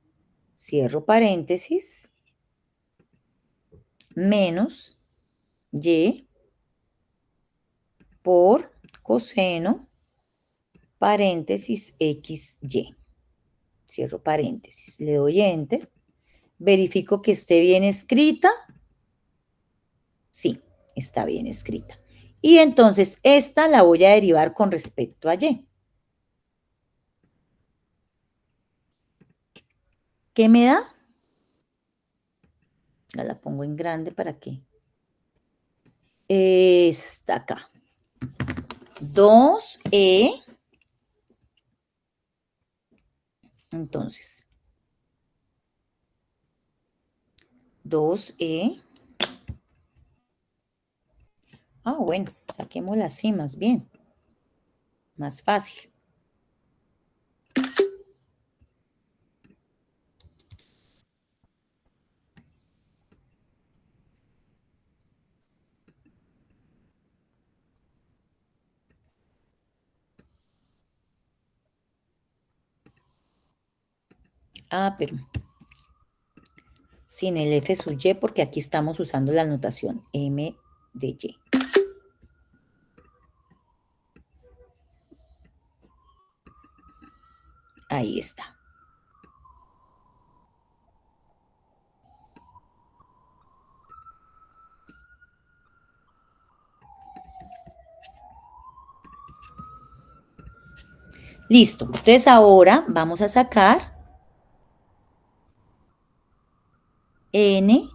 cierro paréntesis, menos y por coseno, paréntesis, xy. Cierro paréntesis, le doy enter, verifico que esté bien escrita. Sí, está bien escrita. Y entonces esta la voy a derivar con respecto a y. ¿Qué me da? Ya la pongo en grande para que. Está acá. 2e. Entonces, 2e. Ah, bueno, saquémosla así más bien. Más fácil. Ah, pero sin el f sub y, porque aquí estamos usando la notación m de y. Ahí está. Listo. Entonces ahora vamos a sacar n,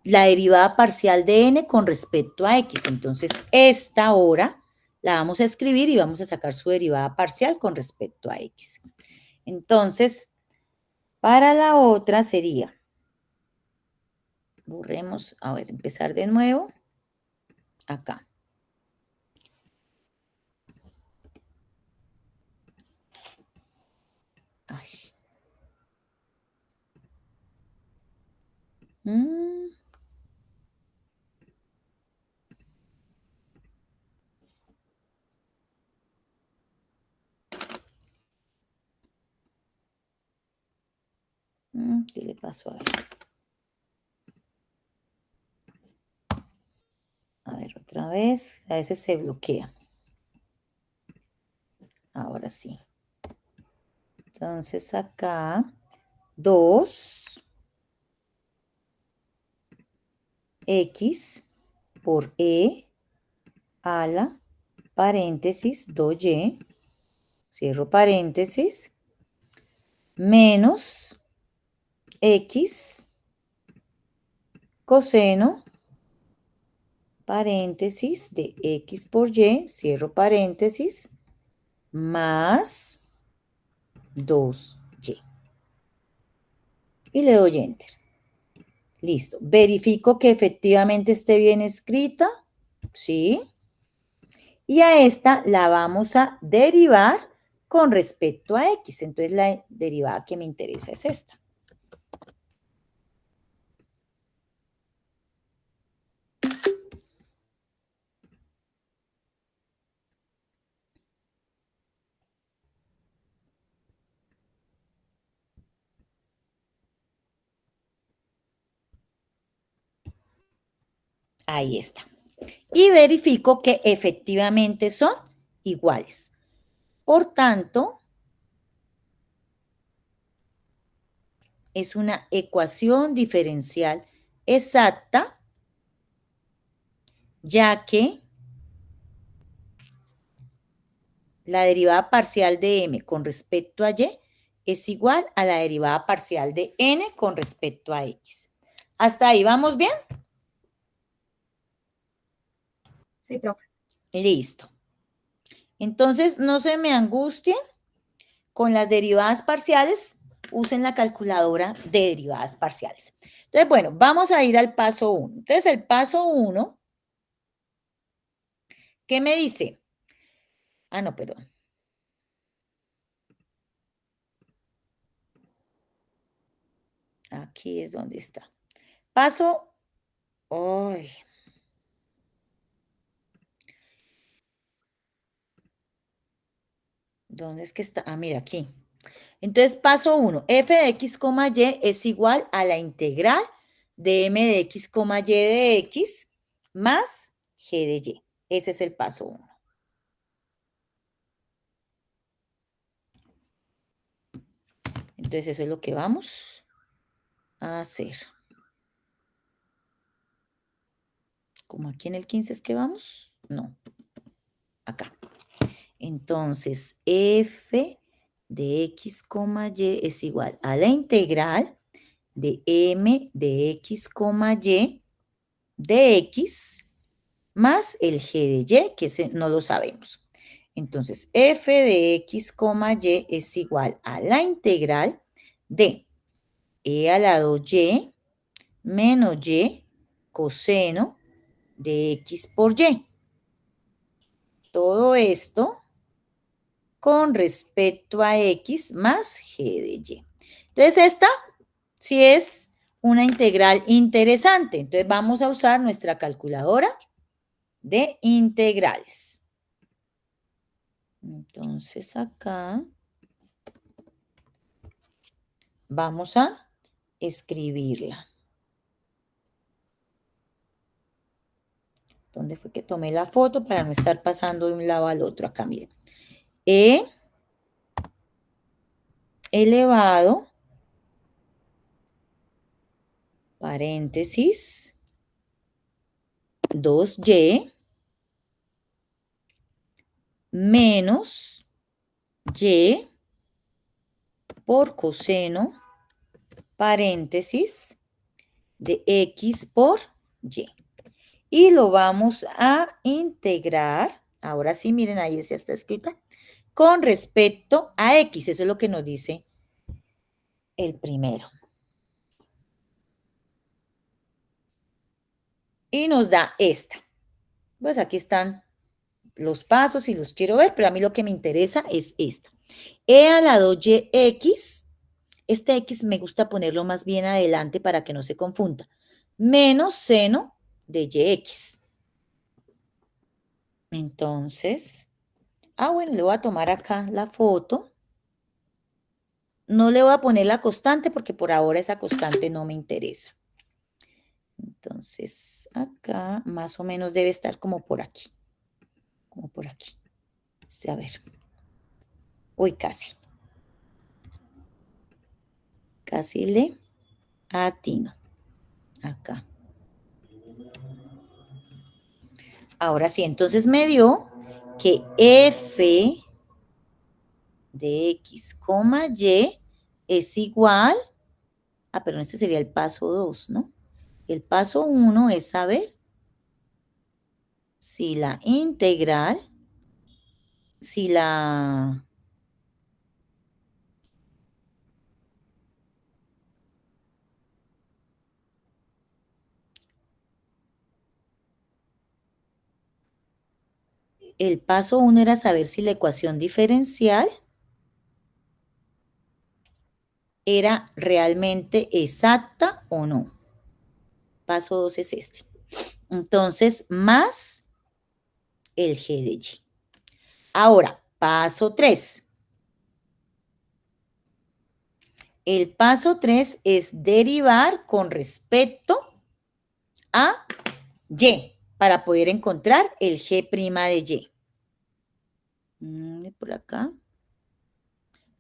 la derivada parcial de n con respecto a x. Entonces esta ahora la vamos a escribir y vamos a sacar su derivada parcial con respecto a x. Entonces, para la otra sería, borremos, a ver, empezar de nuevo, acá. Ay. ¿Qué le pasó? A ver, otra vez. A veces se bloquea. Ahora sí. Entonces acá, 2x por e a la paréntesis 2y, cierro paréntesis, menos x coseno, paréntesis de x por y, cierro paréntesis, más 2y. Y le doy enter. Listo. Verifico que efectivamente esté bien escrita. ¿Sí? Y a esta la vamos a derivar con respecto a x. Entonces la derivada que me interesa es esta. Ahí está. Y verifico que efectivamente son iguales. Por tanto, es una ecuación diferencial exacta, ya que la derivada parcial de m con respecto a y es igual a la derivada parcial de n con respecto a x. ¿Hasta ahí vamos bien? Sí, profe. Listo. Entonces, no se me angustien con las derivadas parciales. usen la calculadora de derivadas parciales. Entonces, bueno, vamos a ir al paso 1. Entonces, el paso 1, ¿qué me dice? Ah, no, perdón. Aquí es donde está. Paso, ay. ¿Dónde es que está? Ah, mira, aquí. Entonces, paso 1, f de x, y es igual a la integral de m de x, y de x más g de y. Ese es el paso 1. Entonces, eso es lo que vamos a hacer. Como aquí en el 15 es que vamos, no, acá. Entonces, f de x, y es igual a la integral de m de x, y de x más el g de y, que ese no lo sabemos. Entonces, f de x, y es igual a la integral de e a la 2y menos y coseno de x por y. Todo esto con respecto a x más g de y. Entonces, esta sí es una integral interesante. Entonces, vamos a usar nuestra calculadora de integrales. Entonces, acá vamos a escribirla. ¿Dónde fue que tomé la foto para no estar pasando de un lado al otro? Acá, miren. E elevado, paréntesis, 2y menos y por coseno, paréntesis, de x por y. Y lo vamos a integrar, ahora sí, miren, ahí ya está escrita, con respecto a x. Eso es lo que nos dice el primero. Y nos da esta. Pues aquí están los pasos y los quiero ver, pero a mí lo que me interesa es esta. E a la 2yx, este x me gusta ponerlo más bien adelante para que no se confunda, menos seno de yx. Entonces, bueno, le voy a tomar acá la foto. No le voy a poner la constante porque por ahora esa constante no me interesa. Entonces, acá más o menos debe estar como por aquí. Como por aquí. A ver. Uy, casi. Casi le atino. Acá. Ahora sí, entonces me dio que f de x, y es igual. Pero este sería el paso 2, ¿no? El paso 1 es saber si la integral, si la... El paso 1 era saber si la ecuación diferencial era realmente exacta o no. Paso 2 es este. Entonces, más el g de y. Ahora, paso 3. El paso 3 es derivar con respecto a y para poder encontrar el g' de y. Por acá.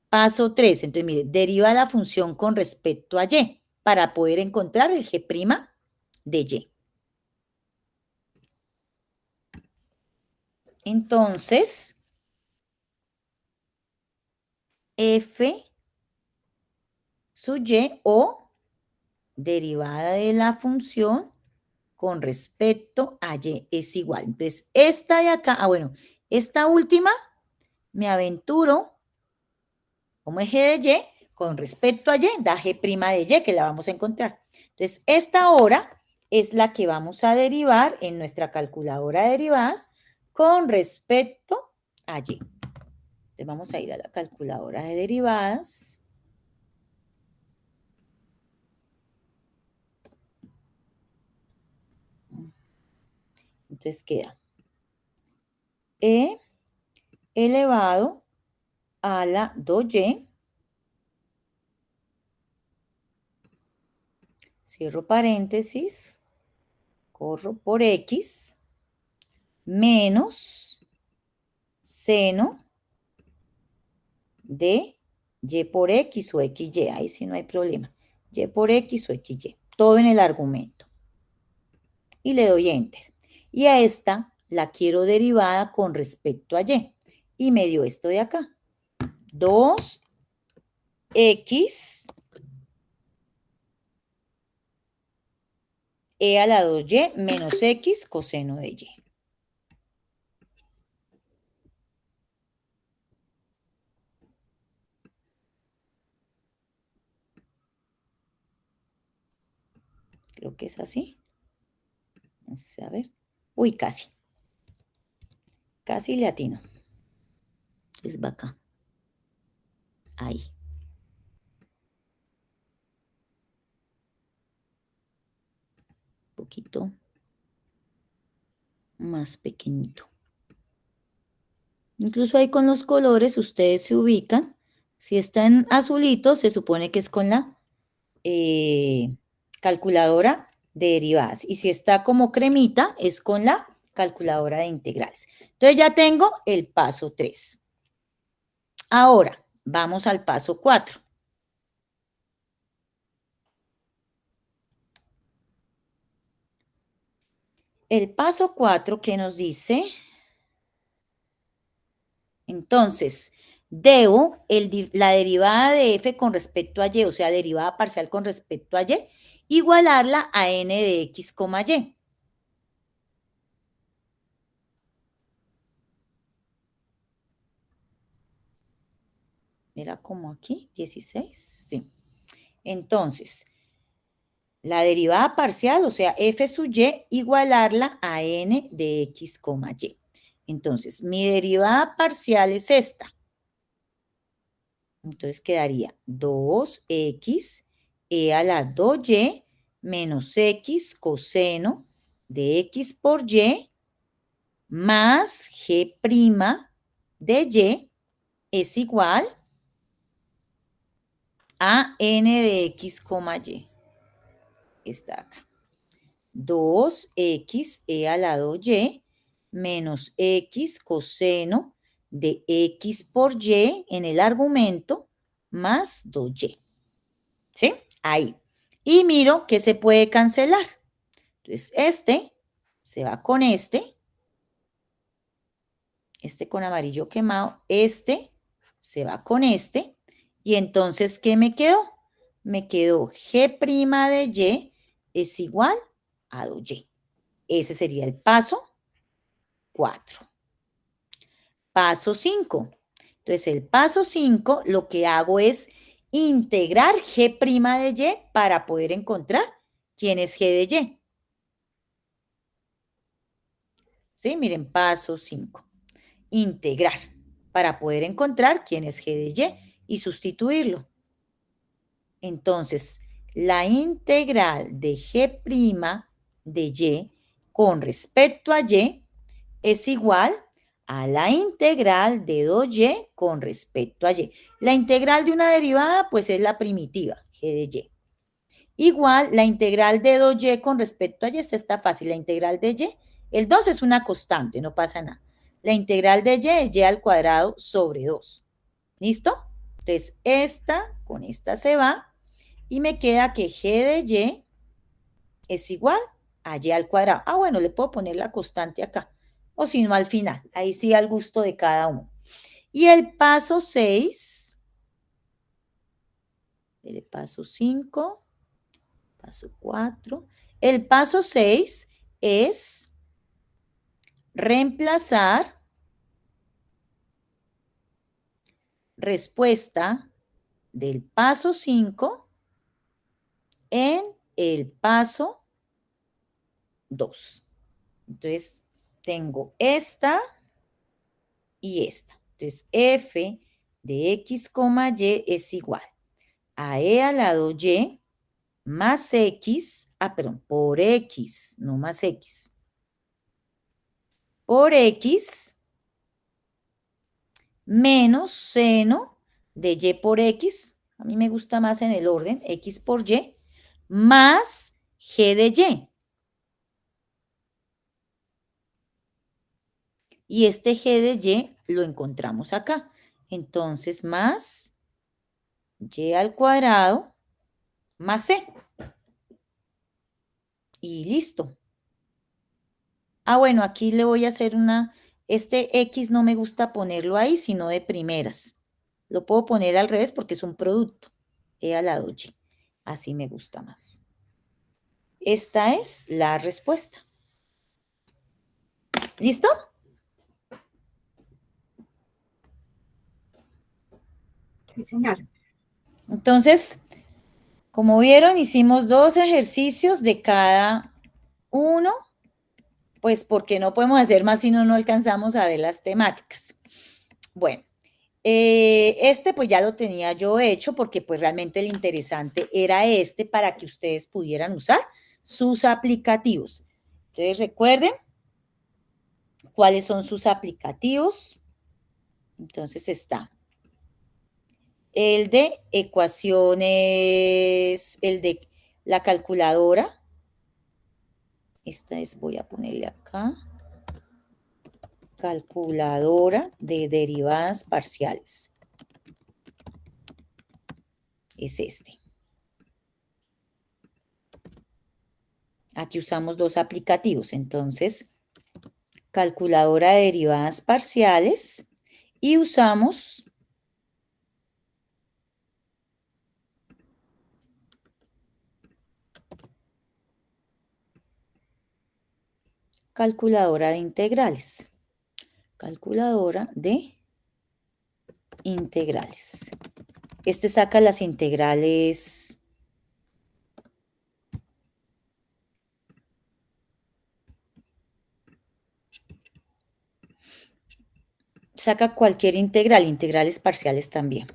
Paso 3. Entonces, mire, deriva la función con respecto a y para poder encontrar el g' de y. Entonces, f sub y o derivada de la función con respecto a y es igual. Entonces, esta de acá, bueno, esta última me aventuro como eje de y con respecto a y, da g' de y, que la vamos a encontrar. Entonces, esta hora es la que vamos a derivar en nuestra calculadora de derivadas con respecto a y. Entonces, vamos a ir a la calculadora de derivadas. Entonces, queda e elevado a la 2y, cierro paréntesis, corro por x, menos seno de y por x o xy, ahí sí no hay problema, y por x o xy, todo en el argumento. Y le doy enter. Y a esta la quiero derivada con respecto a y. Y me dio esto de acá. 2x e a la 2y menos x coseno de y. Creo que es así. Vamos a ver. Uy, casi. Casi le atino. Entonces va acá. Ahí. Un poquito más pequeñito. Incluso ahí con los colores ustedes se ubican. Si está en azulito, se supone que es con la calculadora de derivadas. Y si está como cremita, es con la calculadora de integrales. Entonces ya tengo el paso 3. Ahora, vamos al paso 4. El paso 4, ¿qué nos dice? Entonces, debo la derivada de f con respecto a y, o sea, derivada parcial con respecto a y, igualarla a n de x, y. ¿Era como aquí? 16, sí. Entonces, la derivada parcial, o sea, f sub y, igualarla a n de x, y. Entonces, mi derivada parcial es esta. Entonces, quedaría 2x e a la 2y menos x coseno de x por y más g' de y es igual a n de x, y. Está acá. 2x e a la 2y menos x coseno de x por y en el argumento más 2y. ¿Sí? Ahí. Y miro que se puede cancelar. Entonces, este se va con este con amarillo quemado, este se va con este, y entonces, ¿qué me quedó? Me quedó g' de y es igual a 2y. Ese sería el paso 4. Paso 5. Entonces, el paso 5 lo que hago es integrar g' de y para poder encontrar quién es g de y. ¿Sí? Miren, paso 5. Integrar para poder encontrar quién es g de y sustituirlo. Entonces, la integral de g' de y con respecto a y es igual a la integral de 2y con respecto a y. La integral de una derivada, pues es la primitiva, g de y. Igual, la integral de 2y con respecto a y, esta está fácil. La integral de y, el 2 es una constante, no pasa nada. La integral de y es y al cuadrado sobre 2. ¿Listo? Entonces, esta con esta se va y me queda que g de y es igual a y al cuadrado. Ah, bueno, le puedo poner la constante acá. O si no, al final. Ahí sí, al gusto de cada uno. Y el paso 6, el paso 5, paso 4. El paso 6 es reemplazar respuesta del paso 5 en el paso 2. Entonces, tengo esta y esta. Entonces, f de x, y es igual a e al lado y más x, perdón, por x, no más x, por x menos seno de y por x, a mí me gusta más en el orden, x por y, más g de y. Y este g de y lo encontramos acá. Entonces, más y al cuadrado más c. Y listo. Bueno, aquí le voy a hacer este x no me gusta ponerlo ahí, sino de primeras. Lo puedo poner al revés porque es un producto. E al lado y. Así me gusta más. Esta es la respuesta. ¿Listo? Sí, señor. Entonces, como vieron, hicimos 2 ejercicios de cada uno, pues porque no podemos hacer más si no alcanzamos a ver las temáticas. Bueno, este pues ya lo tenía yo hecho porque pues realmente el interesante era este para que ustedes pudieran usar sus aplicativos. Entonces recuerden cuáles son sus aplicativos. Entonces está el de ecuaciones, el de la calculadora. Esta es, voy a ponerle acá, calculadora de derivadas parciales. Es este. Aquí usamos 2 aplicativos, entonces, calculadora de derivadas parciales y usamos calculadora de integrales. Calculadora de integrales. Este saca las integrales saca cualquier integral, integrales parciales también.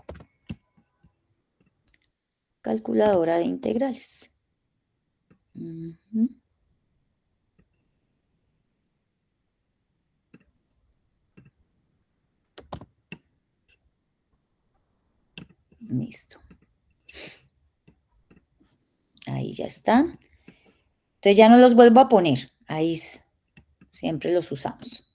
Calculadora de integrales. Listo. Ahí ya está. Entonces ya no los vuelvo a poner. Ahí siempre los usamos.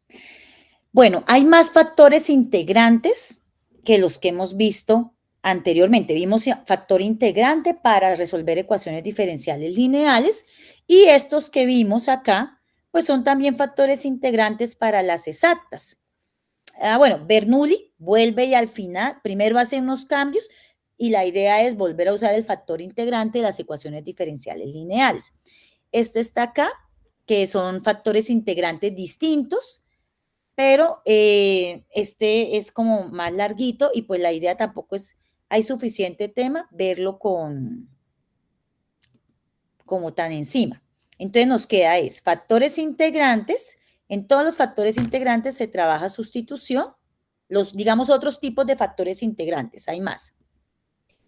Bueno, hay más factores integrantes que los que hemos visto anteriormente. Vimos factor integrante para resolver ecuaciones diferenciales lineales y estos que vimos acá, pues son también factores integrantes para las exactas. Bueno, Bernoulli vuelve y al final, primero hace unos cambios y la idea es volver a usar el factor integrante de las ecuaciones diferenciales lineales. Este está acá, que son factores integrantes distintos, pero este es como más larguito y pues la idea tampoco es, hay suficiente tema, verlo como tan encima. Entonces nos queda es factores integrantes, en todos los factores integrantes se trabaja sustitución, digamos otros tipos de factores integrantes, hay más.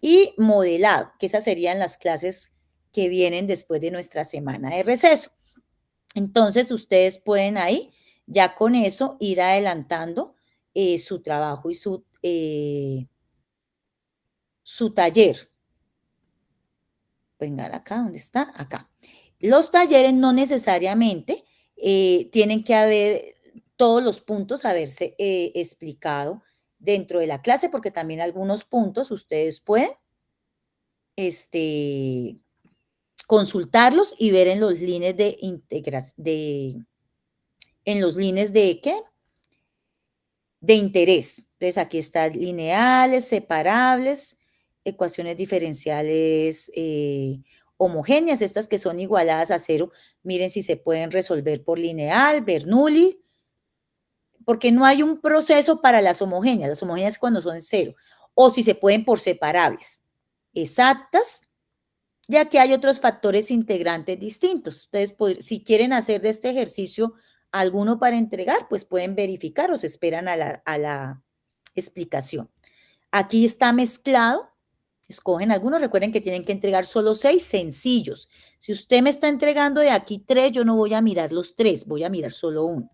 Y modelado, que esas serían las clases que vienen después de nuestra semana de receso. Entonces ustedes pueden ahí ya con eso ir adelantando su trabajo y su taller. Vengan acá, ¿dónde está? Acá. Los talleres no necesariamente tienen que haber todos los puntos haberse explicado dentro de la clase, porque también algunos puntos ustedes pueden consultarlos y ver en los líneas de integración, en los líneas de ¿qué? De interés. Entonces, aquí están lineales, separables, ecuaciones diferenciales homogéneas, estas que son igualadas a cero. Miren si se pueden resolver por lineal, Bernoulli, porque no hay un proceso para las homogéneas. Las homogéneas cuando son cero. o si se pueden por separables. Exactas, ya que hay otros factores integrantes distintos. Ustedes, si quieren hacer de este ejercicio alguno para entregar, pues pueden verificar o se esperan a la explicación. Aquí está mezclado. Escogen algunos, recuerden que tienen que entregar solo 6 sencillos. Si usted me está entregando de aquí 3, yo no voy a mirar los 3, voy a mirar solo uno.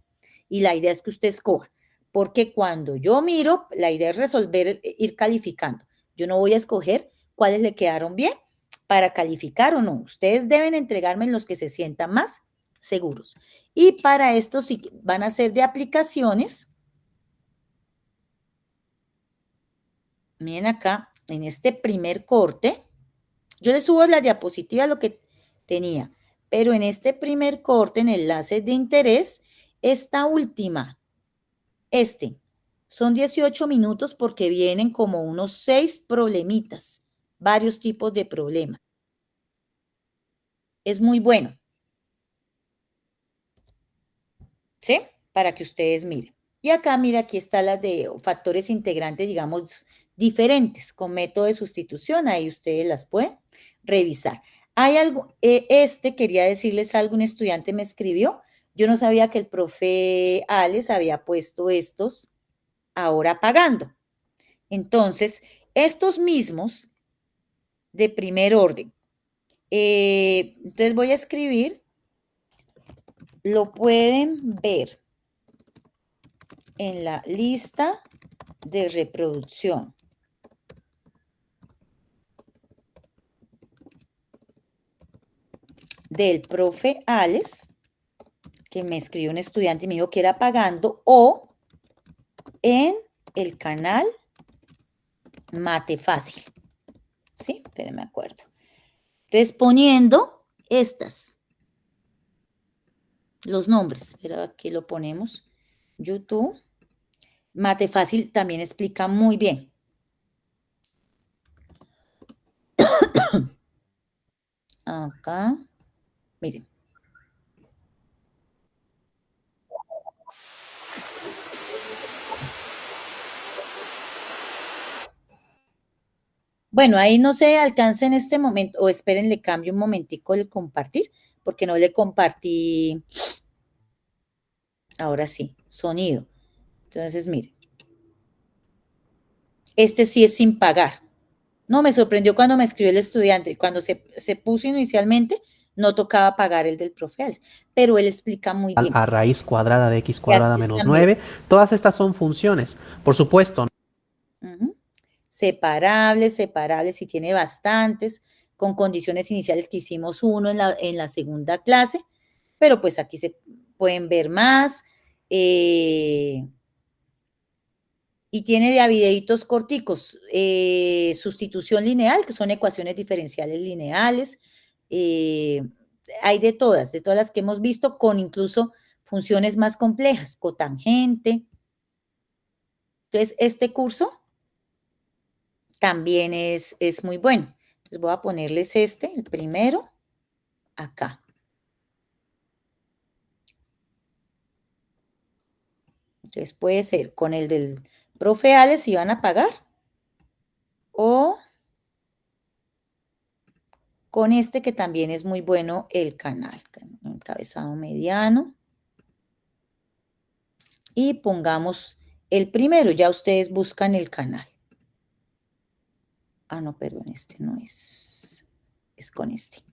Y la idea es que usted escoja, porque cuando yo miro, la idea es resolver, ir calificando. Yo no voy a escoger cuáles le quedaron bien para calificar o no. Ustedes deben entregarme en los que se sientan más seguros. Y para esto, si van a ser de aplicaciones, miren acá, en este primer corte, yo les subo la diapositiva lo que tenía, pero en este primer corte, en enlaces de interés, esta última, son 18 minutos porque vienen como unos 6 problemitas, varios tipos de problemas. Es muy bueno, ¿sí? Para que ustedes miren. Y acá, mira, aquí está las de factores integrantes, digamos, diferentes, con método de sustitución, ahí ustedes las pueden revisar. Hay algo, quería decirles algo, un estudiante me escribió, yo no sabía que el profe Alex había puesto estos ahora pagando. Entonces, estos mismos de primer orden, entonces voy a escribir, lo pueden ver en la lista de reproducción. Del profe Alex, que me escribió un estudiante y me dijo que era pagando, o en el canal Mate Fácil. ¿Sí? Pero me acuerdo. Entonces, poniendo los nombres, pero aquí lo ponemos. YouTube. Mate Fácil también explica muy bien. Acá, miren. Bueno, ahí no se alcanza en este momento, o esperen, le cambio un momentico el compartir, porque no le compartí, ahora sí, sonido. Entonces, miren, este sí es sin pagar. No, me sorprendió cuando me escribió el estudiante, cuando se puso inicialmente, no tocaba pagar el del profe Alex, pero él explica muy bien. A raíz cuadrada de x Y cuadrada aquí menos está, 9. Todas estas son funciones. Por supuesto. Separables, y tiene bastantes, con condiciones iniciales que hicimos uno en la segunda clase, pero pues aquí se pueden ver más. Y tiene de a videitos corticos, sustitución lineal, que son ecuaciones diferenciales lineales. Hay de todas las que hemos visto, con incluso funciones más complejas, cotangente. Entonces, este curso también es muy bueno. Entonces, voy a ponerles el primero, acá. Entonces, puede ser con el del profe Alex, si van a pagar, o con este que también es muy bueno, el canal, encabezado mediano. Y pongamos el primero, ya ustedes buscan el canal. Ah, no, perdón, este no es con este.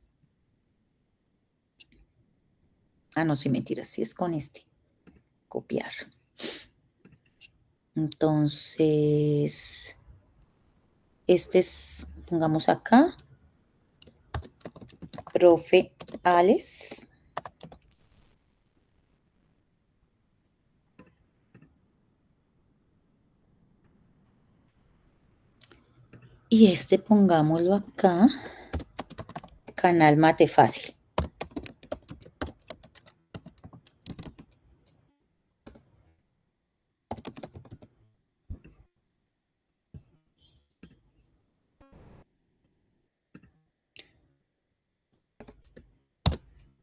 Ah, no, sí, mentira, sí es con este. Copiar. Entonces, este es, pongamos acá, profe Alex. Y este pongámoslo acá, canal Mate Fácil.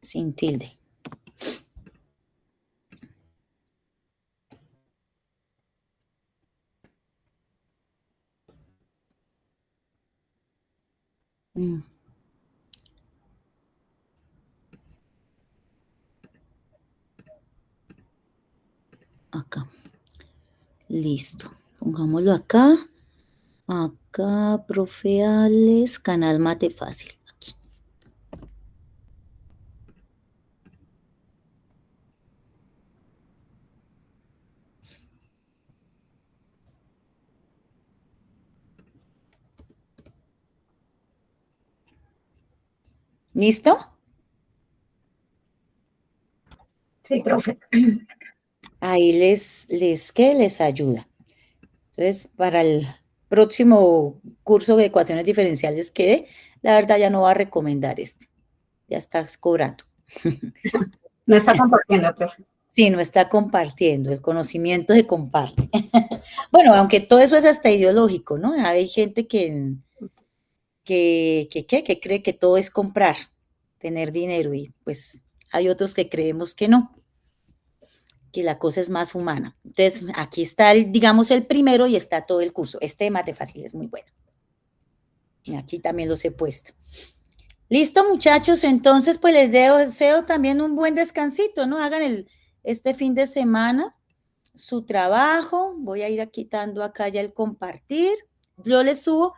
Sin tilde. Mm. Acá. Listo. Pongámoslo acá. Acá, profe Alex, canal Mate Fácil. Aquí. ¿Listo? Sí, profe. Ahí les ayuda. Entonces, para el próximo curso de ecuaciones diferenciales que dé, la verdad ya no va a recomendar este. Ya estás cobrando. No está compartiendo, profe. Sí, no está compartiendo, el conocimiento se comparte. Bueno, aunque todo eso es hasta ideológico, ¿no? Hay gente que cree que todo es comprar, tener dinero, y pues hay otros que creemos que no, que la cosa es más humana. Entonces, aquí está, digamos, el primero y está todo el curso. Este de Mate Fácil es muy bueno. Y aquí también los he puesto. Listo, muchachos, entonces pues les deseo también un buen descansito, ¿no? Hagan este fin de semana su trabajo. Voy a ir quitando acá ya el compartir. Yo les subo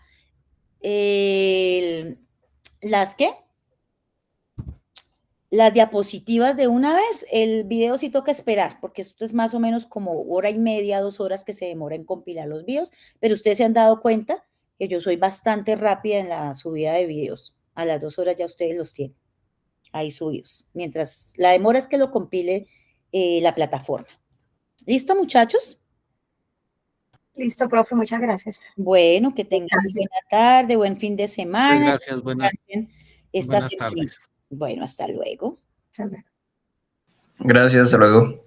las diapositivas de una vez. El video sí toca esperar, porque esto es más o menos como hora y media, 2 horas que se demora en compilar los videos, pero ustedes se han dado cuenta que yo soy bastante rápida en la subida de videos. A las 2 horas ya ustedes los tienen ahí subidos, mientras la demora es que lo compile la plataforma. ¿Listo, muchachos? Listo, profe, muchas gracias. Bueno, que tengan Gracias. buena tarde, buen fin de semana. Gracias, buenas Esta tardes. Bueno, hasta luego. Hasta luego. Gracias, hasta luego.